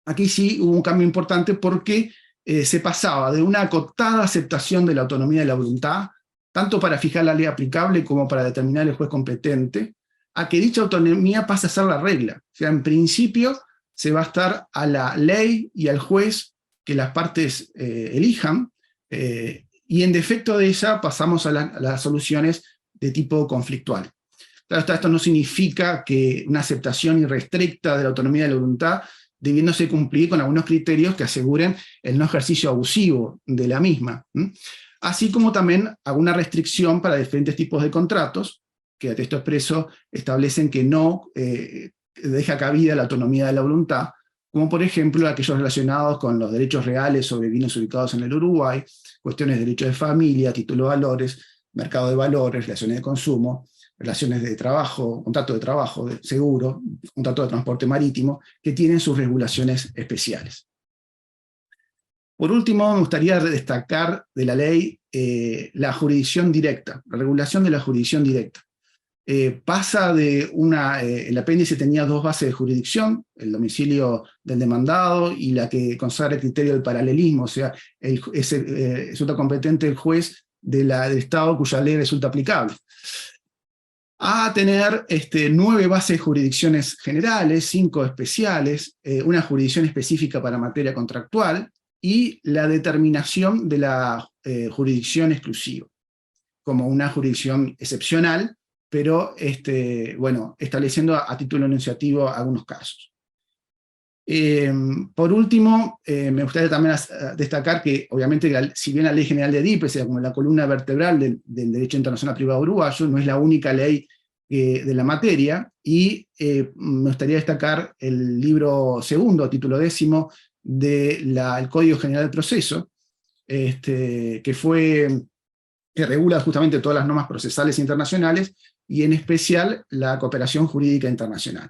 aquí sí hubo un cambio importante porque se pasaba de una acotada aceptación de la autonomía de la voluntad, tanto para fijar la ley aplicable como para determinar el juez competente, a que dicha autonomía pase a ser la regla. O sea, en principio se va a estar a la ley y al juez que las partes elijan, y en defecto de ella pasamos a las soluciones de tipo conflictual. Claro, esto no significa que una aceptación irrestricta de la autonomía de la voluntad debiéndose cumplir con algunos criterios que aseguren el no ejercicio abusivo de la misma, así como también alguna restricción para diferentes tipos de contratos, que a texto expreso establecen que no deja cabida la autonomía de la voluntad, como por ejemplo aquellos relacionados con los derechos reales sobre bienes ubicados en el Uruguay, cuestiones de derechos de familia, título de valores, mercado de valores, relaciones de consumo, relaciones de trabajo, contrato de trabajo, de seguro, contrato de transporte marítimo, que tienen sus regulaciones especiales. Por último, me gustaría destacar de la ley la jurisdicción directa, la regulación de la jurisdicción directa. Pasa de el apéndice tenía dos bases de jurisdicción, el domicilio del demandado y la que consagra el criterio del paralelismo, o sea, resulta competente el juez del Estado cuya ley resulta aplicable, a tener 9 bases de jurisdicciones generales, 5 especiales, una jurisdicción específica para materia contractual, y la determinación de la jurisdicción exclusiva, como una jurisdicción excepcional, pero bueno, estableciendo a título enunciativo algunos casos. Por último, me gustaría también destacar que, obviamente, si bien la Ley General de DIP es como la columna vertebral del derecho internacional privado uruguayo, no es la única ley de la materia, y me gustaría destacar el libro segundo, título 10, del Código General del Proceso, que regula justamente todas las normas procesales internacionales, y en especial la cooperación jurídica internacional.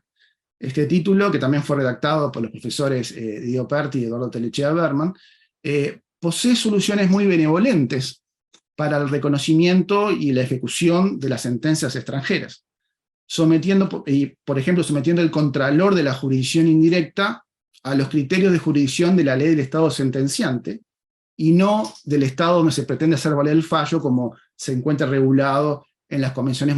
Este título, que también fue redactado por los profesores Diego Perti y Eduardo Telechea Berman, posee soluciones muy benevolentes para el reconocimiento y la ejecución de las sentencias extranjeras, por ejemplo, sometiendo el contralor de la jurisdicción indirecta a los criterios de jurisdicción de la ley del Estado sentenciante, y no del Estado donde se pretende hacer valer el fallo, como se encuentra regulado en las convenciones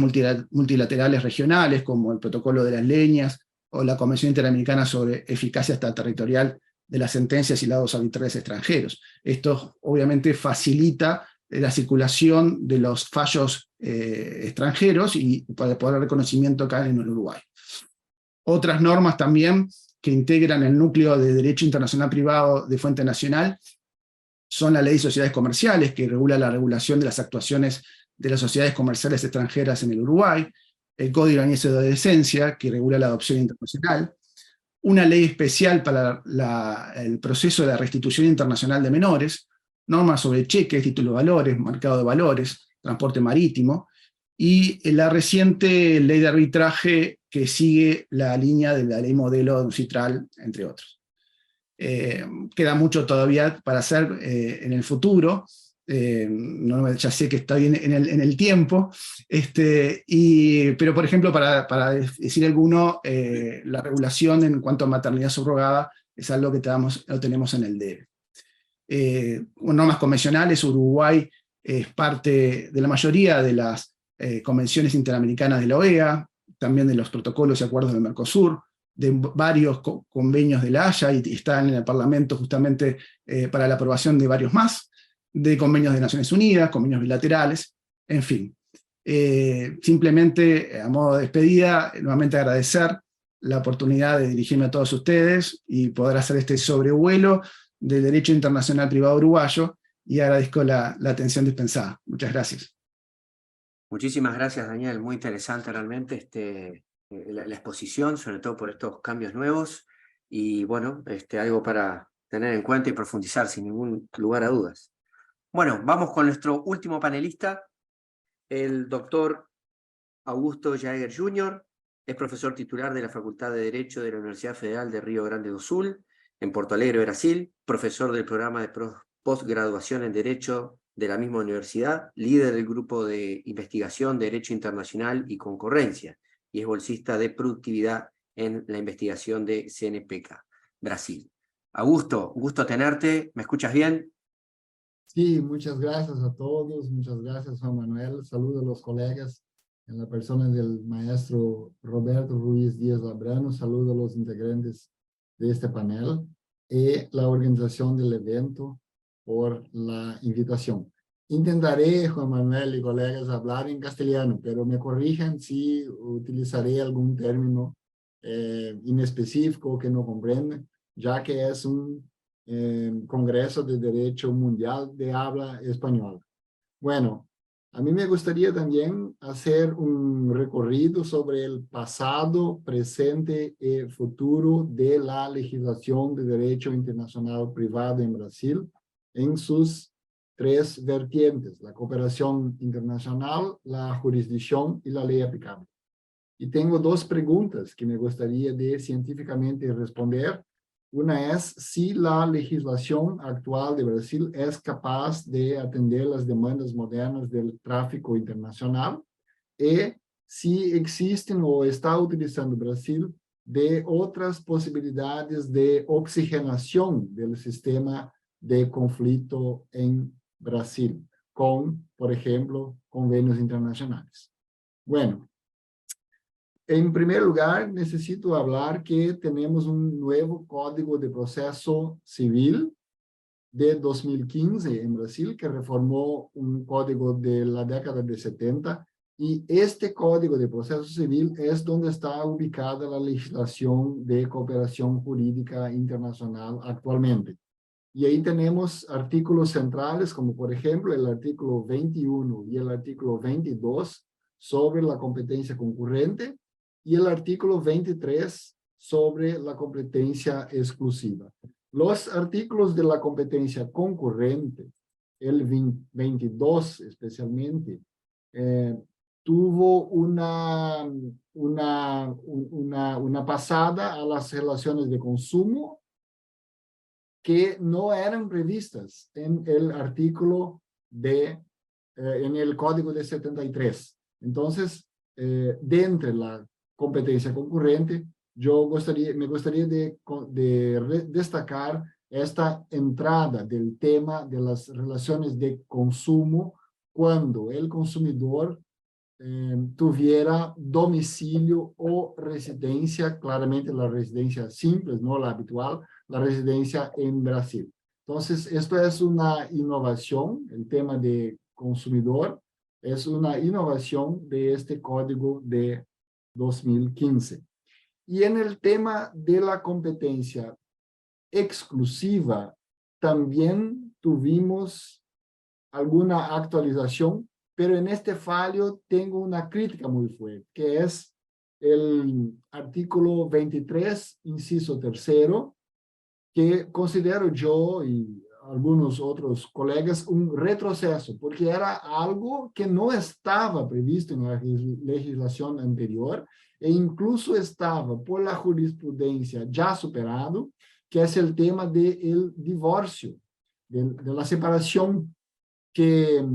multilaterales regionales, como el Protocolo de las Leñas o la Convención Interamericana sobre Eficacia Extraterritorial de las Sentencias y Laudos Arbitrales Extranjeros. Esto obviamente facilita la circulación de los fallos extranjeros y para poder reconocimiento acá en el Uruguay. Otras normas también que integran el núcleo de Derecho Internacional Privado de fuente nacional son la Ley de Sociedades Comerciales, que regula la regulación de las actuaciones de las sociedades comerciales extranjeras en el Uruguay, el Código Añeso de Decencia, que regula la adopción internacional, una ley especial para el proceso de la restitución internacional de menores, normas sobre cheques, títulos de valores, mercado de valores, transporte marítimo, y la reciente ley de arbitraje que sigue la línea de la ley modelo UNCITRAL, entre otros. Queda mucho todavía para hacer en el futuro, ya sé que está bien en el tiempo, pero por ejemplo, para decir alguno, la regulación en cuanto a maternidad subrogada es algo que lo tenemos en el debe. Normas convencionales, Uruguay es parte de la mayoría de las convenciones interamericanas de la OEA, también de los protocolos y acuerdos del Mercosur, de varios convenios de la Haya, y están en el Parlamento justamente para la aprobación de varios más, de convenios de Naciones Unidas, convenios bilaterales, en fin. Simplemente, a modo de despedida, nuevamente agradecer la oportunidad de dirigirme a todos ustedes y poder hacer este sobrevuelo del derecho internacional privado uruguayo, y agradezco la atención dispensada. Muchas gracias. Muchísimas gracias, Daniel. Muy interesante realmente la exposición, sobre todo por estos cambios nuevos, y bueno, algo para tener en cuenta y profundizar sin ningún lugar a dudas. Bueno, vamos con nuestro último panelista, el doctor Augusto Jaeger Jr., es profesor titular de la Facultad de Derecho de la Universidad Federal de Río Grande do Sul, en Porto Alegre, Brasil, profesor del programa de postgraduación en Derecho de la misma universidad, líder del grupo de investigación de Derecho Internacional y Concurrencia, y es bolsista de productividad en la investigación de CNPq, Brasil. Augusto, gusto tenerte, ¿me escuchas bien? Sí, muchas gracias a todos, muchas gracias Juan Manuel, saludo a los colegas en la persona del maestro Roberto Ruiz Díaz Labrano, saludo a los integrantes de este panel y la organización del evento por la invitación. Intentaré, Juan Manuel y colegas, hablar en castellano, pero me corrijan si utilizaré algún término inespecífico que no comprenden, ya que es un Congreso de Derecho Mundial de Habla Española. Bueno, a mí me gustaría también hacer un recorrido sobre el pasado, presente y futuro de la legislación de derecho internacional privado en Brasil en sus tres vertientes: la cooperación internacional, la jurisdicción y la ley aplicable. Y tengo dos preguntas que me gustaría de científicamente responder. Una es si la legislación actual de Brasil es capaz de atender las demandas modernas del tráfico internacional y si existen o está utilizando Brasil de otras posibilidades de oxigenación del sistema de conflicto en Brasil, con, por ejemplo, convenios internacionales. Bueno, en primer lugar, necesito hablar que tenemos un nuevo Código de Proceso Civil de 2015 en Brasil, que reformó un código de la década de 70, y este Código de Proceso Civil es donde está ubicada la legislación de cooperación jurídica internacional actualmente. Y ahí tenemos artículos centrales, como por ejemplo el artículo 21 y el artículo 22 sobre la competencia concurrente, y el artículo 23 sobre la competencia exclusiva. Los artículos de la competencia concurrente, el 22 especialmente, tuvo una pasada a las relaciones de consumo que no eran previstas en el artículo en el Código de 73. Entonces, dentro de la competencia concurrente, me gustaría de destacar esta entrada del tema de las relaciones de consumo cuando el consumidor tuviera domicilio o residencia, claramente la residencia simple, no la habitual, la residencia en Brasil. Entonces, esto es una innovación, el tema de consumidor es una innovación de este código de 2015. Y en el tema de la competencia exclusiva, también tuvimos alguna actualización, pero en este fallo tengo una crítica muy fuerte, que es el artículo 23, inciso 3º, que considero yo y algunos otros colegas un retroceso, porque era algo que no estaba previsto en la legislación anterior e incluso estaba por la jurisprudencia ya superado, que es el tema del divorcio, de la separación que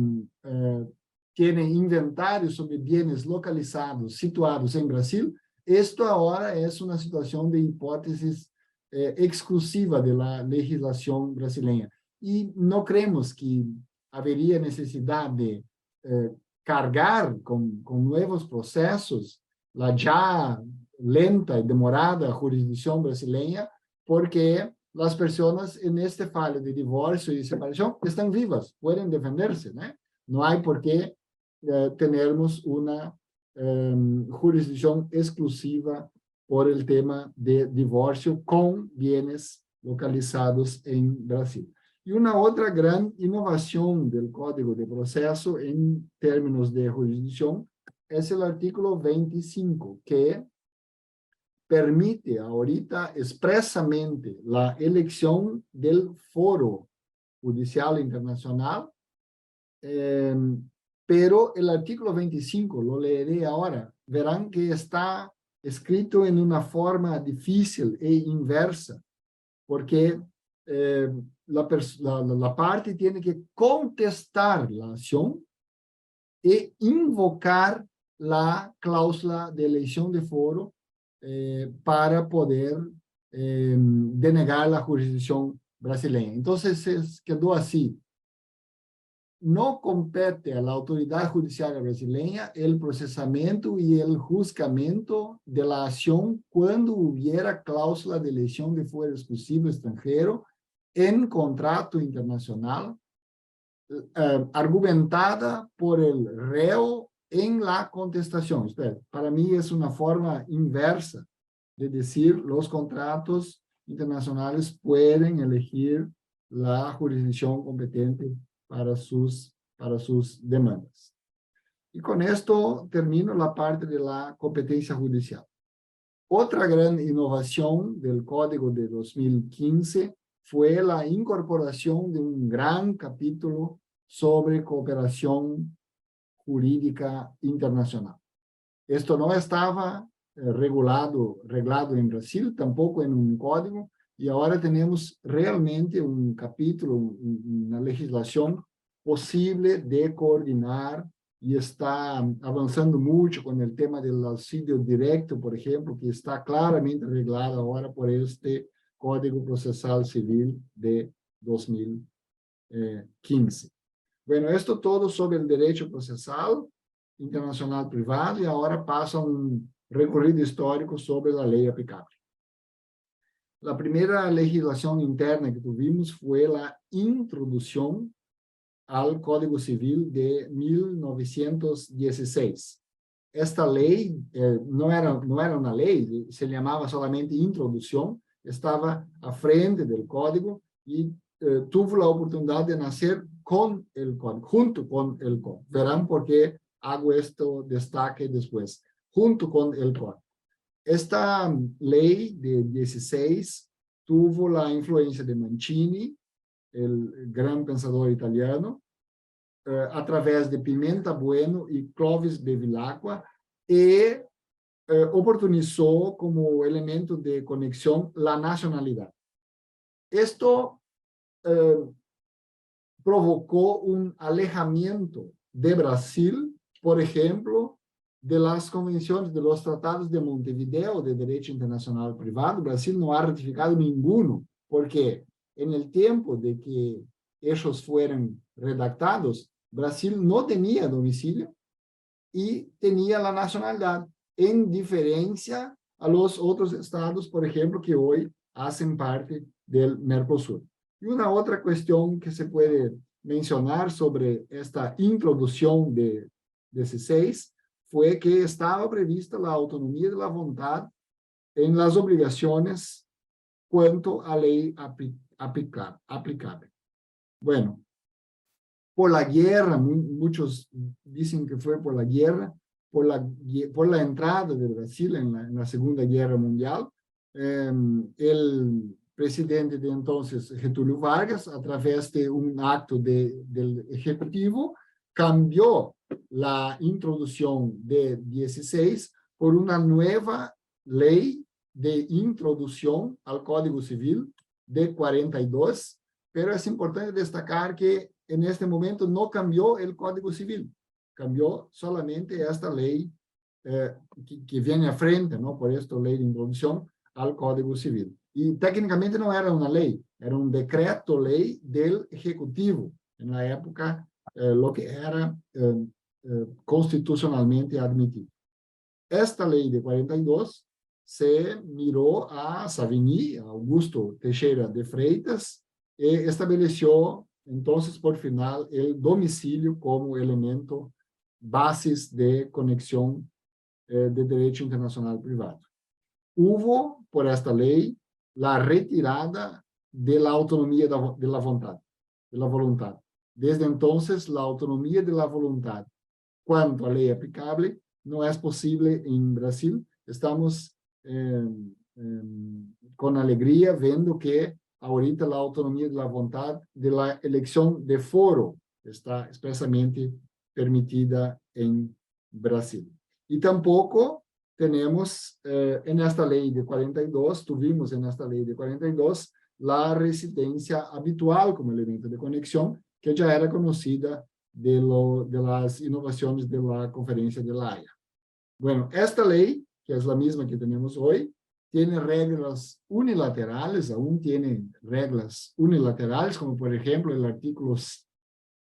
tiene inventario sobre bienes localizados, situados en Brasil. Esto ahora es una situación de hipótesis exclusiva de la legislación brasileña. Y no creemos que habería necesidad de cargar con nuevos procesos la ya lenta y demorada jurisdicción brasileña, porque las personas en este fallo de divorcio y separación están vivas, pueden defenderse, ¿no? No hay por qué tenermos una jurisdicción exclusiva por el tema de divorcio con bienes localizados en Brasil. Y una otra gran innovación del Código de Proceso en términos de jurisdicción es el artículo 25, que permite ahorita expresamente la elección del foro judicial internacional, pero el artículo 25, lo leeré ahora, verán que está escrito en una forma difícil e inversa, porque la parte tiene que contestar la acción e invocar la cláusula de elección de foro para poder denegar la jurisdicción brasileña. Entonces, quedó así. No compete a la autoridad judicial brasileña el procesamiento y el juzgamiento de la acción cuando hubiera cláusula de elección de fuero exclusivo extranjero en contrato internacional argumentada por el reo en la contestación. Espera, para mí es una forma inversa de decir los contratos internacionales pueden elegir la jurisdicción competente para sus demandas. Y con esto termino la parte de la competencia judicial. Otra gran innovación del Código de 2015 fue la incorporación de un gran capítulo sobre cooperación jurídica internacional. Esto no estaba reglado en Brasil, tampoco en un código, y ahora tenemos realmente un capítulo, una legislación posible de coordinar y está avanzando mucho con el tema del auxilio directo, por ejemplo, que está claramente reglado ahora por este Código Procesal Civil de 2015. Bueno, esto todo sobre el derecho procesal internacional privado y ahora pasa un recorrido histórico sobre la ley aplicable. La primera legislación interna que tuvimos fue la introducción al Código Civil de 1916. Esta ley no era una ley, se llamaba solamente introducción, estaba a frente del código y tuvo la oportunidad de nacer con el código, junto con el código. Verán por qué hago esto destaque después, junto con el código. Esta ley de 16 tuvo la influencia de Mancini, el gran pensador italiano, a través de Pimenta Bueno y Clovis Bevilacqua, y oportunizó como elemento de conexión la nacionalidad. Esto provocó un alejamiento de Brasil, por ejemplo, de las convenciones de los tratados de Montevideo de Derecho Internacional Privado. Brasil no ha ratificado ninguno, porque en el tiempo de que ellos fueron redactados, Brasil no tenía domicilio y tenía la nacionalidad, en diferencia a los otros estados, por ejemplo, que hoy hacen parte del Mercosur. Y una otra cuestión que se puede mencionar sobre esta introducción de 16 fue que estaba prevista la autonomía de la voluntad en las obligaciones cuanto a ley aplicable. Bueno, por la guerra, muchos dicen que fue por la guerra, por la entrada de Brasil en la Segunda Guerra Mundial, el presidente de entonces, Getúlio Vargas, a través de un acto del Ejecutivo, cambió la introducción de 16 por una nueva ley de introducción al Código Civil de 42, pero es importante destacar que en este momento no cambió el Código Civil, cambió solamente esta ley que viene a frente, ¿no? Por esta ley de introducción al Código Civil. Y técnicamente no era una ley, era un decreto ley del Ejecutivo, en la época lo que era constitucionalmente admitido. Esta ley de 42 se miró a Savigny, a Augusto Teixeira de Freitas, y estableció entonces por final el domicilio como elemento basis de conexión de derecho internacional privado. Hubo, por esta ley, la retirada de la autonomía de la voluntad. Desde entonces, la autonomía de la voluntad, cuanto a ley aplicable, no es posible en Brasil. Estamos con alegría viendo que ahorita la autonomía de la voluntad de la elección de foro está expresamente permitida en Brasil. Y tampoco tenemos en esta ley de 42, tuvimos en esta ley de 42 la residencia habitual como elemento de conexión, que ya era conocida de las innovaciones de la Conferencia de La Haya. Bueno, esta ley, que es la misma que tenemos hoy, tiene reglas unilaterales, aún tiene reglas unilaterales, como por ejemplo el artículo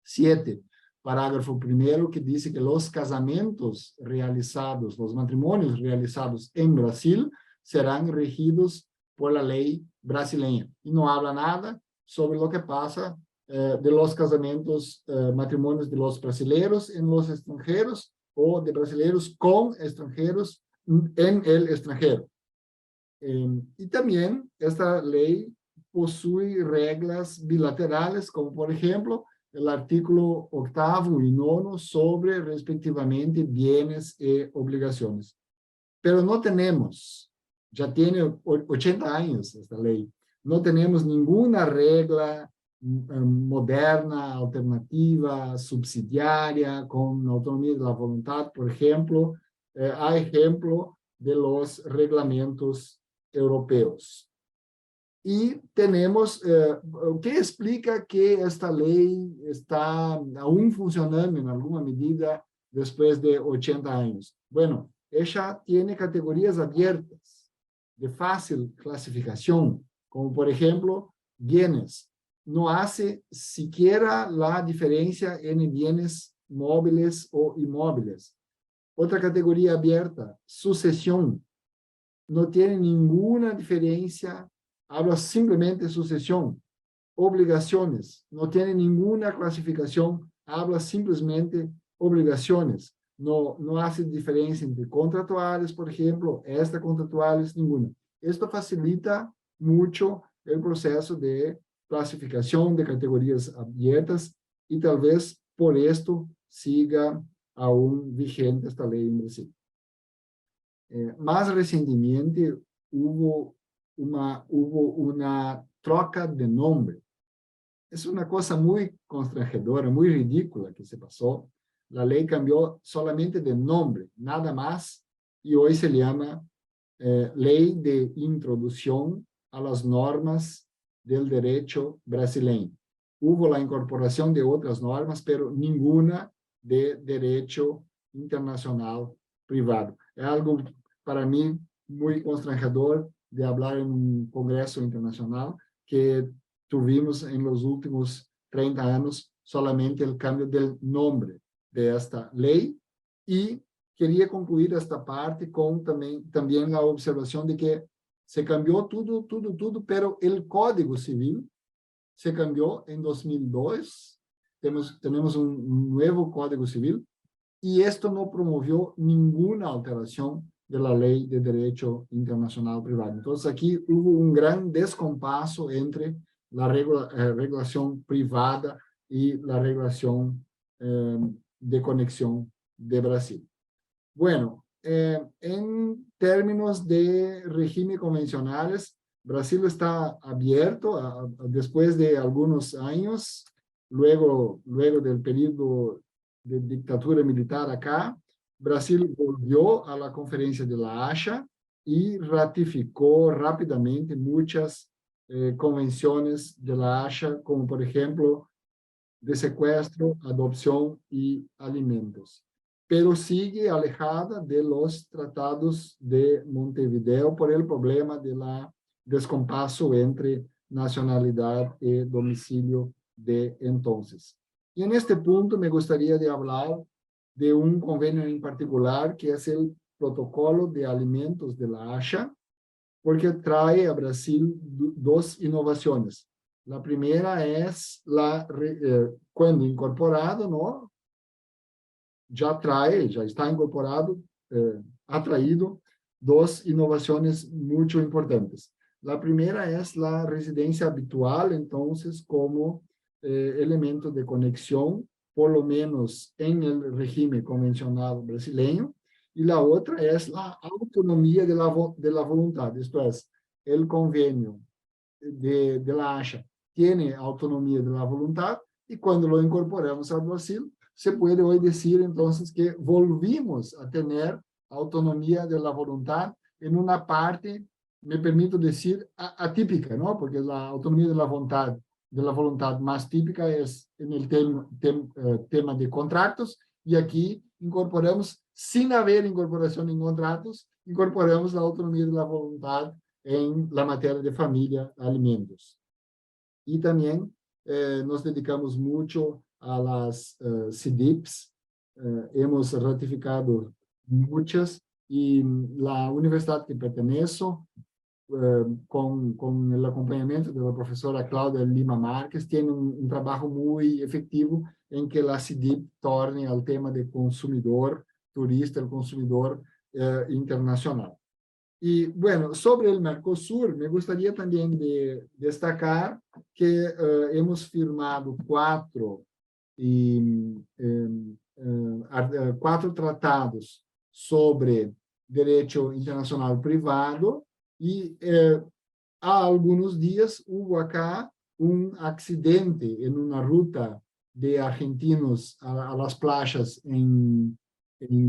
7, parágrafo primero, que dice que los casamientos realizados, los matrimonios realizados en Brasil serán regidos por la ley brasileña. Y no habla nada sobre lo que pasa de los casamientos, matrimonios de los brasileños en los extranjeros o de brasileños con extranjeros en el extranjero. Y también esta ley posee reglas bilaterales, como por ejemplo el artículo 8º y 9 sobre respectivamente bienes y obligaciones. Pero no tenemos, ya tiene 80 años esta ley, no tenemos ninguna regla moderna, alternativa, subsidiaria, con autonomía de la voluntad, por ejemplo, a ejemplo de los reglamentos europeos. Y tenemos, ¿qué explica que esta ley está aún funcionando en alguna medida después de 80 años? Bueno, ella tiene categorías abiertas de fácil clasificación, como por ejemplo, bienes. No hace siquiera la diferencia en bienes móviles o inmóviles. Otra categoría abierta, sucesión. No tiene ninguna diferencia, habla simplemente de sucesión. Obligaciones, no tiene ninguna clasificación, habla simplemente obligaciones. No hace diferencia entre contratuales, por ejemplo, extracontratuales, ninguna. Esto facilita mucho el proceso de clasificación de categorías abiertas y tal vez por esto siga aún vigente esta ley en Brasil. Más recientemente hubo una troca de nombre. Es una cosa muy constrangedora, muy ridícula que se pasó. La ley cambió solamente de nombre, nada más, y hoy se llama Ley de Introducción a las Normas del Derecho Brasileño. Hubo la incorporación de otras normas, pero ninguna de derecho internacional privado. Es algo para mí muy constrangedor de hablar en un congreso internacional que tuvimos en los últimos 30 años solamente el cambio del nombre de esta ley. Y quería concluir esta parte con también la observación de que se cambió todo, pero el Código Civil se cambió en 2002. Tenemos un nuevo Código Civil y esto no promovió ninguna alteración de la Ley de Derecho Internacional Privado. Entonces aquí hubo un gran descompaso entre la regulación privada y la regulación de conexión de Brasil. Bueno, en términos de régimen convencionales, Brasil está abierto después de algunos años, luego del periodo de dictadura militar acá. Brasil volvió a la conferencia de la Haya y ratificó rápidamente muchas convenciones de la Haya, como por ejemplo de secuestro, adopción y alimentos. Pero sigue alejada de los tratados de Montevideo por el problema de la descompaso entre nacionalidad y domicilio de entonces. Y en este punto me gustaría de hablar de un convenio en particular, que es el Protocolo de Alimentos de la Haya, porque trae a Brasil dos innovaciones. La primera es cuando incorporado, ¿no? Ya está incorporado, ha traído dos innovaciones muy importantes. La primera es la residencia habitual, entonces, como elemento de conexión, por lo menos en el régimen convencional brasileño, y la otra es la autonomía de la voluntad, esto es, el convenio de la Haya tiene autonomía de la voluntad, y cuando lo incorporamos al Brasil, se puede hoy decir entonces que volvimos a tener autonomía de la voluntad en una parte, me permito decir, atípica, ¿no? Porque la autonomía de la voluntad más típica es en el tema de contratos, y aquí incorporamos, sin haber incorporación en contratos, incorporamos la autonomía de la voluntad en la materia de familia, alimentos. Y también nos dedicamos mucho a las CIDIPs, hemos ratificado muchas, y la universidad que pertenezco, con el acompañamiento de la profesora Cláudia Lima Márquez, tiene un trabajo muy efectivo en que la CIDIP torne al tema de consumidor turista, el consumidor internacional. Y bueno, sobre el Mercosur, me gustaría también destacar que hemos firmado cuatro tratados sobre derecho internacional privado, y há algunos días hubo acá un accidente en una ruta de argentinos a las playas en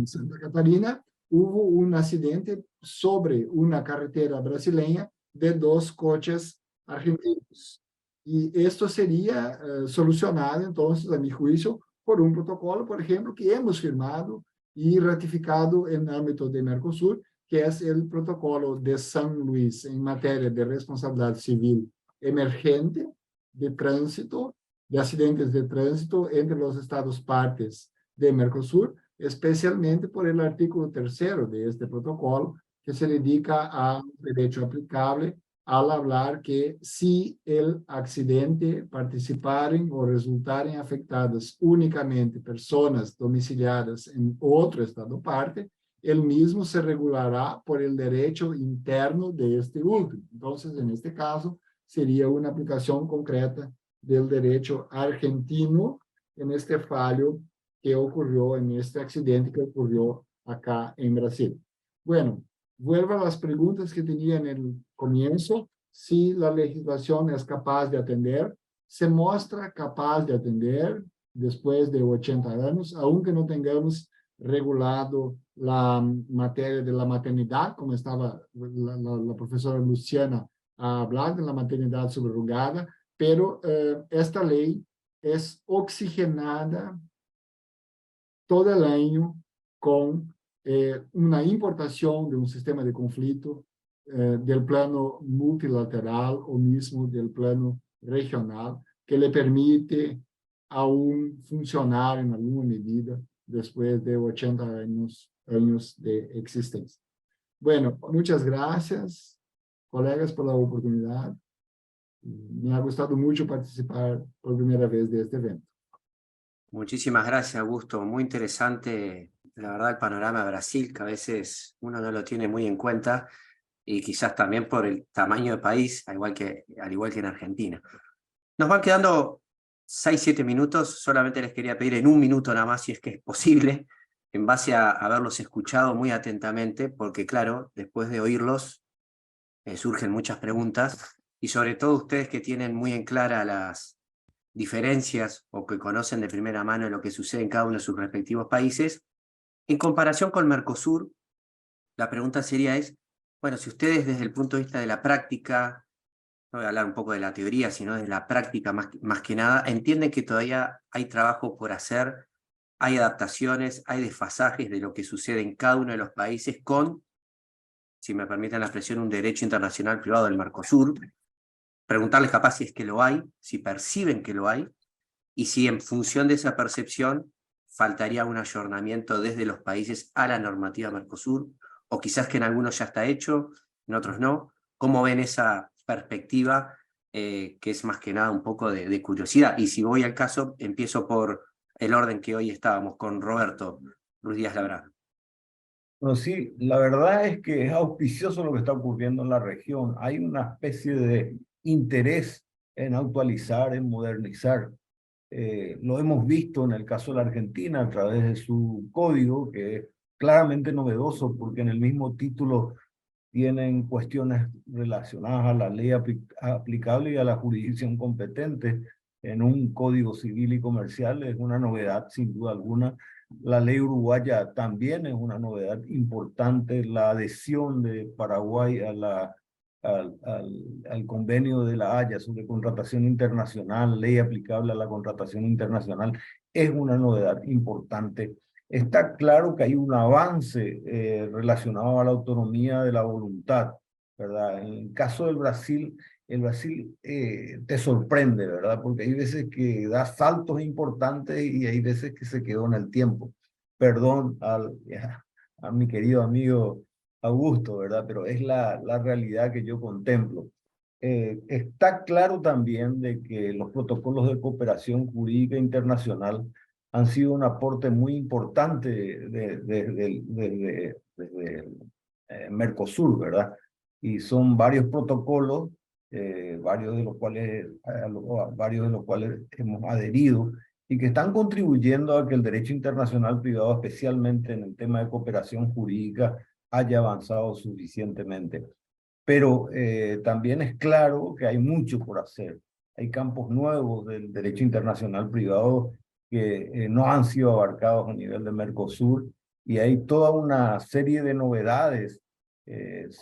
Santa Catarina. Hubo un accidente sobre una carretera brasileña de dos coches argentinos. Y esto sería solucionado, entonces, a mi juicio, por un protocolo, por ejemplo, que hemos firmado y ratificado en el ámbito de Mercosur, que es el protocolo de San Luis en materia de responsabilidad civil emergente, de tránsito, de accidentes de tránsito entre los estados partes de Mercosur, especialmente por el artículo 3º de este protocolo, que se dedica al derecho aplicable al hablar que si el accidente participaren o resultaren afectadas únicamente personas domiciliadas en otro estado parte, el mismo se regulará por el derecho interno de este último. Entonces, en este caso, sería una aplicación concreta del derecho argentino en este fallo que ocurrió, en este accidente que ocurrió acá en Brasil. Bueno, vuelvo a las preguntas que tenía en el comienzo. Si la legislación es capaz de atender, se muestra capaz de atender después de 80 años, aunque no tengamos regulado la materia de la maternidad, como estaba la profesora Luciana a hablar de la maternidad subrogada, pero esta ley es oxigenada todo el año con una importación de un sistema de conflicto del plano multilateral o mismo del plano regional que le permite aún funcionar en alguna medida después de 80 años de existencia. Bueno, muchas gracias, colegas, por la oportunidad. Me ha gustado mucho participar por primera vez de este evento. Muchísimas gracias, Augusto. Muy interesante, la verdad, el panorama de Brasil, que a veces uno no lo tiene muy en cuenta, y quizás también por el tamaño del país, al igual que en Argentina. Nos van quedando 6-7 minutos, solamente les quería pedir en un minuto nada más, si es que es posible, en base a haberlos escuchado muy atentamente, porque claro, después de oírlos, surgen muchas preguntas, y sobre todo ustedes que tienen muy en clara las diferencias o que conocen de primera mano lo que sucede en cada uno de sus respectivos países, en comparación con Mercosur, la pregunta sería bueno, si ustedes desde el punto de vista de la práctica, no voy a hablar un poco de la teoría, sino de la práctica más que nada, entienden que todavía hay trabajo por hacer, hay adaptaciones, hay desfasajes de lo que sucede en cada uno de los países con, si me permiten la expresión, un derecho internacional privado del Mercosur. Preguntarles capaz si es que lo hay, si perciben que lo hay, y si en función de esa percepción faltaría un ayornamiento desde los países a la normativa Mercosur, o quizás que en algunos ya está hecho, en otros no. ¿Cómo ven esa perspectiva, que es más que nada un poco de curiosidad? Y si voy al caso, empiezo por el orden que hoy estábamos, con Roberto Ruiz Díaz Labrano. Bueno, sí, la verdad es que es auspicioso lo que está ocurriendo en la región. Hay una especie de interés en actualizar, en modernizar. Lo hemos visto en el caso de la Argentina a través de su código, que es claramente novedoso porque en el mismo título tienen cuestiones relacionadas a la ley aplicable y a la jurisdicción competente en un código civil y comercial. Es una novedad sin duda alguna. La ley uruguaya también es una novedad importante. La adhesión de Paraguay a al convenio de la Haya sobre contratación internacional, ley aplicable a la contratación internacional, es una novedad importante. Está claro que hay un avance relacionado a la autonomía de la voluntad, ¿verdad? En el caso del Brasil, el Brasil te sorprende, ¿verdad? Porque hay veces que da saltos importantes y hay veces que se quedó en el tiempo. Perdón a mi querido amigo Augusto, ¿verdad? Pero es la realidad que yo contemplo. Está claro también de que los protocolos de cooperación jurídica internacional han sido un aporte muy importante desde Mercosur, ¿verdad? Y son varios protocolos, varios de los cuales hemos adherido y que están contribuyendo a que el derecho internacional privado, especialmente en el tema de cooperación jurídica, haya avanzado suficientemente. Pero también es claro que hay mucho por hacer. Hay campos nuevos del derecho internacional privado que no han sido abarcados a nivel de Mercosur, y hay toda una serie de novedades,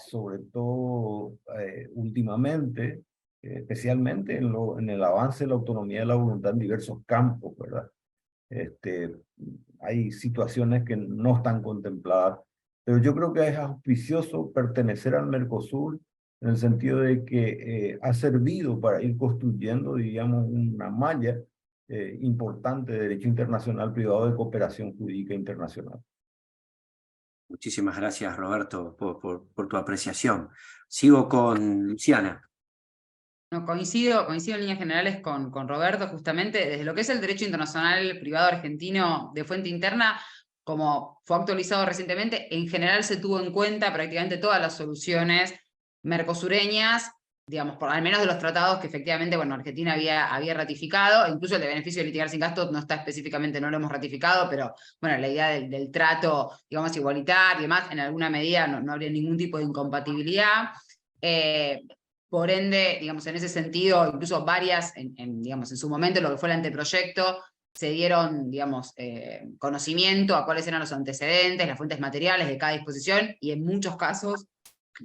sobre todo últimamente, especialmente en el avance de la autonomía de la voluntad en diversos campos, ¿verdad? Hay situaciones que no están contempladas, pero yo creo que es auspicioso pertenecer al Mercosur en el sentido de que ha servido para ir construyendo, digamos, una malla importante de derecho internacional privado de cooperación jurídica internacional. Muchísimas gracias, Roberto, por tu apreciación. Sigo con Luciana. No, coincido en líneas generales con Roberto, justamente desde lo que es el derecho internacional privado argentino de fuente interna, como fue actualizado recientemente, en general se tuvo en cuenta prácticamente todas las soluciones mercosureñas, digamos, al menos de los tratados que efectivamente, bueno, Argentina había ratificado, incluso el de beneficio de litigar sin gastos no está específicamente, no lo hemos ratificado, pero bueno, la idea del trato, digamos, igualitario y demás, en alguna medida no habría ningún tipo de incompatibilidad. Por ende, digamos, en ese sentido, incluso varias, digamos, en su momento, lo que fue el anteproyecto, se dieron, digamos, conocimiento a cuáles eran los antecedentes, las fuentes materiales de cada disposición, y en muchos casos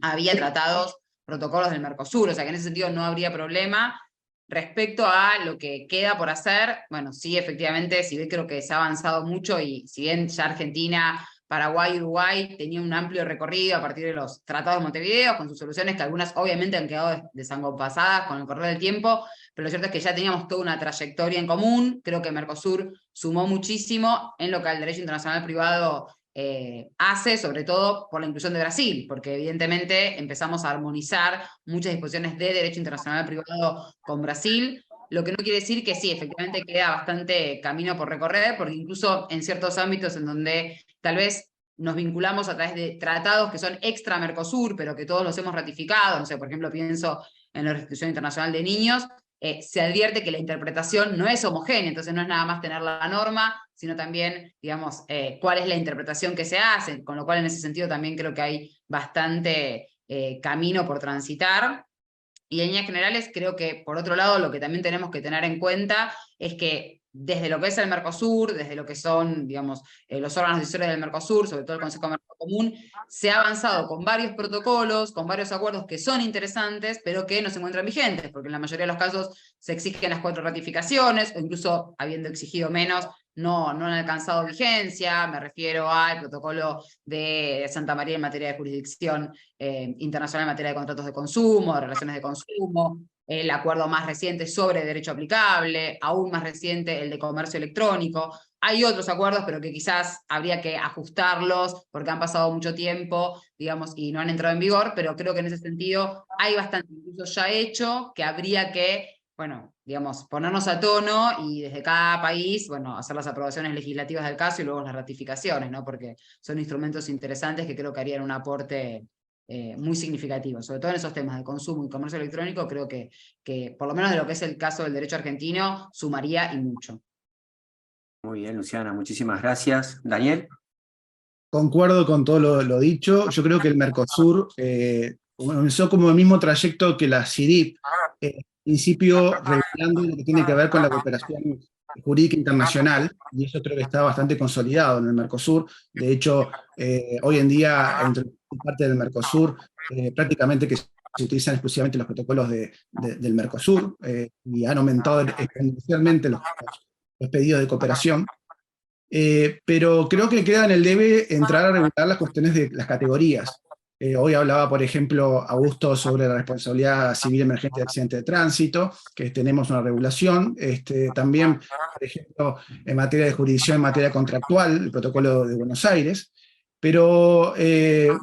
había tratados, protocolos del Mercosur, o sea que en ese sentido no habría problema. Respecto a lo que queda por hacer, bueno, sí, efectivamente, si bien creo que se ha avanzado mucho, y si bien ya Argentina Paraguay y Uruguay tenían un amplio recorrido a partir de los tratados de Montevideo, con sus soluciones que algunas obviamente han quedado desacompasadas con el correr del tiempo, pero lo cierto es que ya teníamos toda una trayectoria en común. Creo que Mercosur sumó muchísimo en lo que al derecho internacional privado hace, sobre todo por la inclusión de Brasil, porque evidentemente empezamos a armonizar muchas disposiciones de derecho internacional privado con Brasil, lo que no quiere decir que sí, efectivamente queda bastante camino por recorrer, porque incluso en ciertos ámbitos en donde tal vez nos vinculamos a través de tratados que son extra Mercosur, pero que todos los hemos ratificado, no sé, por ejemplo, pienso en la Restitución Internacional de Niños, se advierte que la interpretación no es homogénea, entonces no es nada más tener la norma, sino también, digamos, cuál es la interpretación que se hace, con lo cual en ese sentido también creo que hay bastante camino por transitar. Y en líneas generales creo que, por otro lado, lo que también tenemos que tener en cuenta es que desde lo que es el Mercosur, desde lo que son, digamos, los órganos decisorios del Mercosur, sobre todo el Consejo de Mercado Común, se ha avanzado con varios protocolos, con varios acuerdos que son interesantes, pero que no se encuentran vigentes, porque en la mayoría de los casos se exigen las 4 ratificaciones, o incluso habiendo exigido menos, no han alcanzado vigencia. Me refiero al protocolo de Santa María en materia de jurisdicción internacional en materia de contratos de consumo, de relaciones de consumo, el acuerdo más reciente sobre derecho aplicable, aún más reciente el de comercio electrónico. Hay otros acuerdos, pero que quizás habría que ajustarlos porque han pasado mucho tiempo, digamos, y no han entrado en vigor, pero creo que en ese sentido hay bastante incluso ya hecho que habría que, bueno, digamos, ponernos a tono y desde cada país, bueno, hacer las aprobaciones legislativas del caso y luego las ratificaciones, ¿no? Porque son instrumentos interesantes que creo que harían un aporte muy significativo, sobre todo en esos temas de consumo y comercio electrónico. Creo que por lo menos de lo que es el caso del derecho argentino, sumaría y mucho. Muy bien, Luciana, muchísimas gracias. Daniel. Concuerdo con todo lo dicho. Yo creo que el Mercosur comenzó como el mismo trayecto que la CIDIP, en principio regulando lo que tiene que ver con la cooperación jurídica internacional, y eso creo que está bastante consolidado en el Mercosur. De hecho, hoy en día, entre parte del Mercosur, prácticamente que se utilizan exclusivamente los protocolos del Mercosur, y han aumentado exponencialmente los pedidos de cooperación. Pero creo que queda en el debe entrar a regular las cuestiones de las categorías. Hoy hablaba, por ejemplo, Augusto sobre la responsabilidad civil emergente de accidente de tránsito, que tenemos una regulación. También, por ejemplo, en materia de jurisdicción, en materia contractual, el protocolo de Buenos Aires. Pero,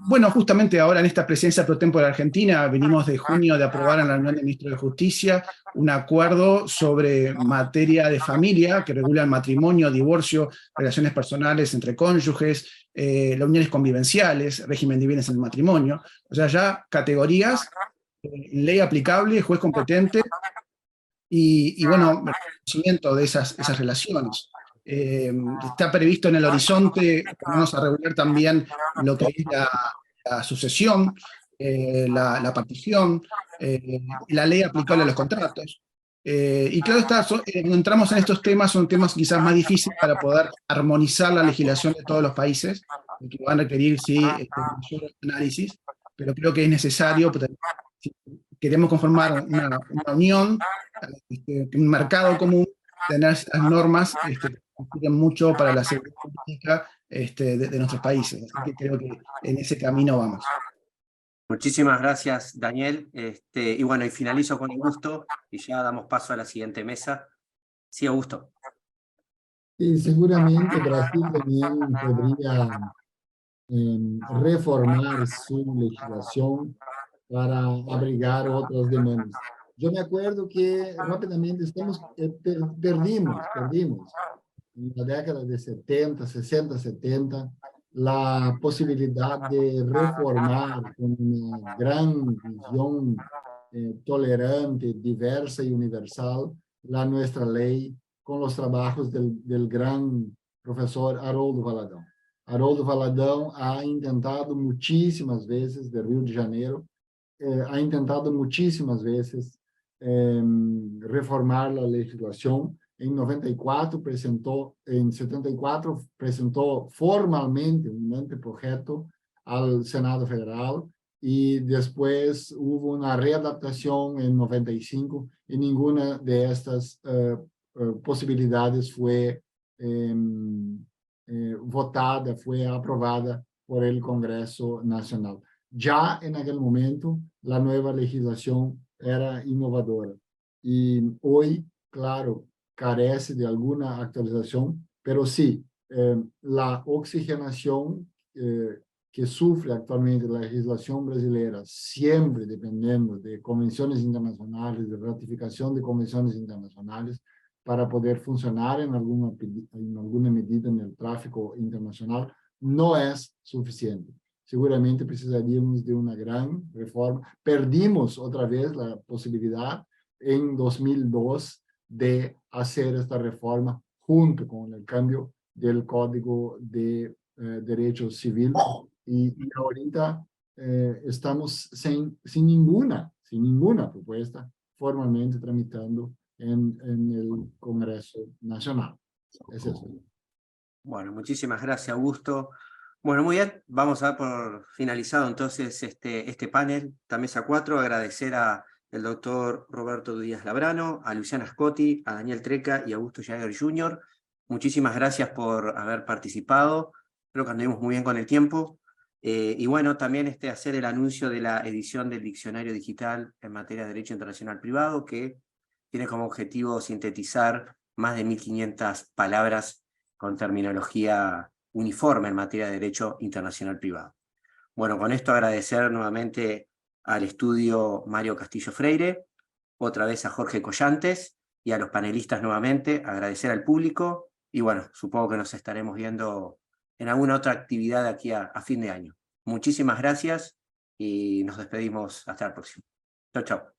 bueno, justamente ahora en esta presidencia pro tempore de Argentina, venimos de junio de aprobar en la reunión del Ministro de Justicia un acuerdo sobre materia de familia que regula el matrimonio, divorcio, relaciones personales entre cónyuges, las uniones convivenciales, régimen de bienes en el matrimonio. O sea, ya categorías, ley aplicable, juez competente y bueno, reconocimiento de esas relaciones. Está previsto en el horizonte ponernos a regular también lo que es la sucesión, la partición, la ley aplicable a los contratos. Y claro está, cuando entramos en estos temas, son temas quizás más difíciles para poder armonizar la legislación de todos los países, que van a requerir, sí, mayor análisis, pero creo que es necesario, si queremos conformar una unión, un mercado común, tener esas normas que contribuyen mucho para la seguridad política de nuestros países. Así que creo que en ese camino vamos. Muchísimas gracias, Daniel. Y bueno, y finalizo con Augusto y ya damos paso a la siguiente mesa. Sí, Augusto. Y seguramente Brasil también podría reformar su legislación para abrigar otras demandas. Yo me acuerdo que rápidamente perdimos en la década de 70, 60, 70, la posibilidad de reformar con una gran visión tolerante, diversa y universal nuestra ley con los trabajos del gran profesor Haroldo Valadão. Haroldo Valadão ha intentado muchísimas veces, de Rio de Janeiro, ha intentado muchísimas veces reformar la legislación. En 94 en 74 presentó formalmente un anteproyecto al Senado Federal y después hubo una readaptación en 95 y ninguna de estas posibilidades fue votada, fue aprobada por el Congreso Nacional. Ya en aquel momento, la nueva legislación era innovadora y hoy, claro, carece de alguna actualización, pero sí, la oxigenación que sufre actualmente la legislación brasileña, siempre dependiendo de convenciones internacionales, de ratificación de convenciones internacionales, para poder funcionar en alguna medida en el tráfico internacional, no es suficiente. Seguramente precisaríamos de una gran reforma. Perdimos otra vez la posibilidad en 2002 de hacer esta reforma junto con el cambio del Código de Derecho Civil y ahorita estamos sin ninguna propuesta formalmente tramitando en el Congreso Nacional. Es eso. Bueno, muchísimas gracias, Augusto. Bueno, muy bien, vamos a dar por finalizado entonces este panel, esta mesa 4, agradecer al doctor Roberto Díaz Labrano, a Luciana Scotti, a Daniel Treca y a Augusto Jagger Jr. Muchísimas gracias por haber participado, creo que anduvimos muy bien con el tiempo. Y bueno, también hacer el anuncio de la edición del Diccionario Digital en materia de Derecho Internacional Privado, que tiene como objetivo sintetizar más de 1500 palabras con terminología uniforme en materia de Derecho Internacional Privado. Bueno, con esto agradecer nuevamente al estudio Mario Castillo Freire, otra vez a Jorge Collantes y a los panelistas nuevamente, agradecer al público y bueno, supongo que nos estaremos viendo en alguna otra actividad de aquí a fin de año. Muchísimas gracias y nos despedimos hasta la próxima. Chau, chau.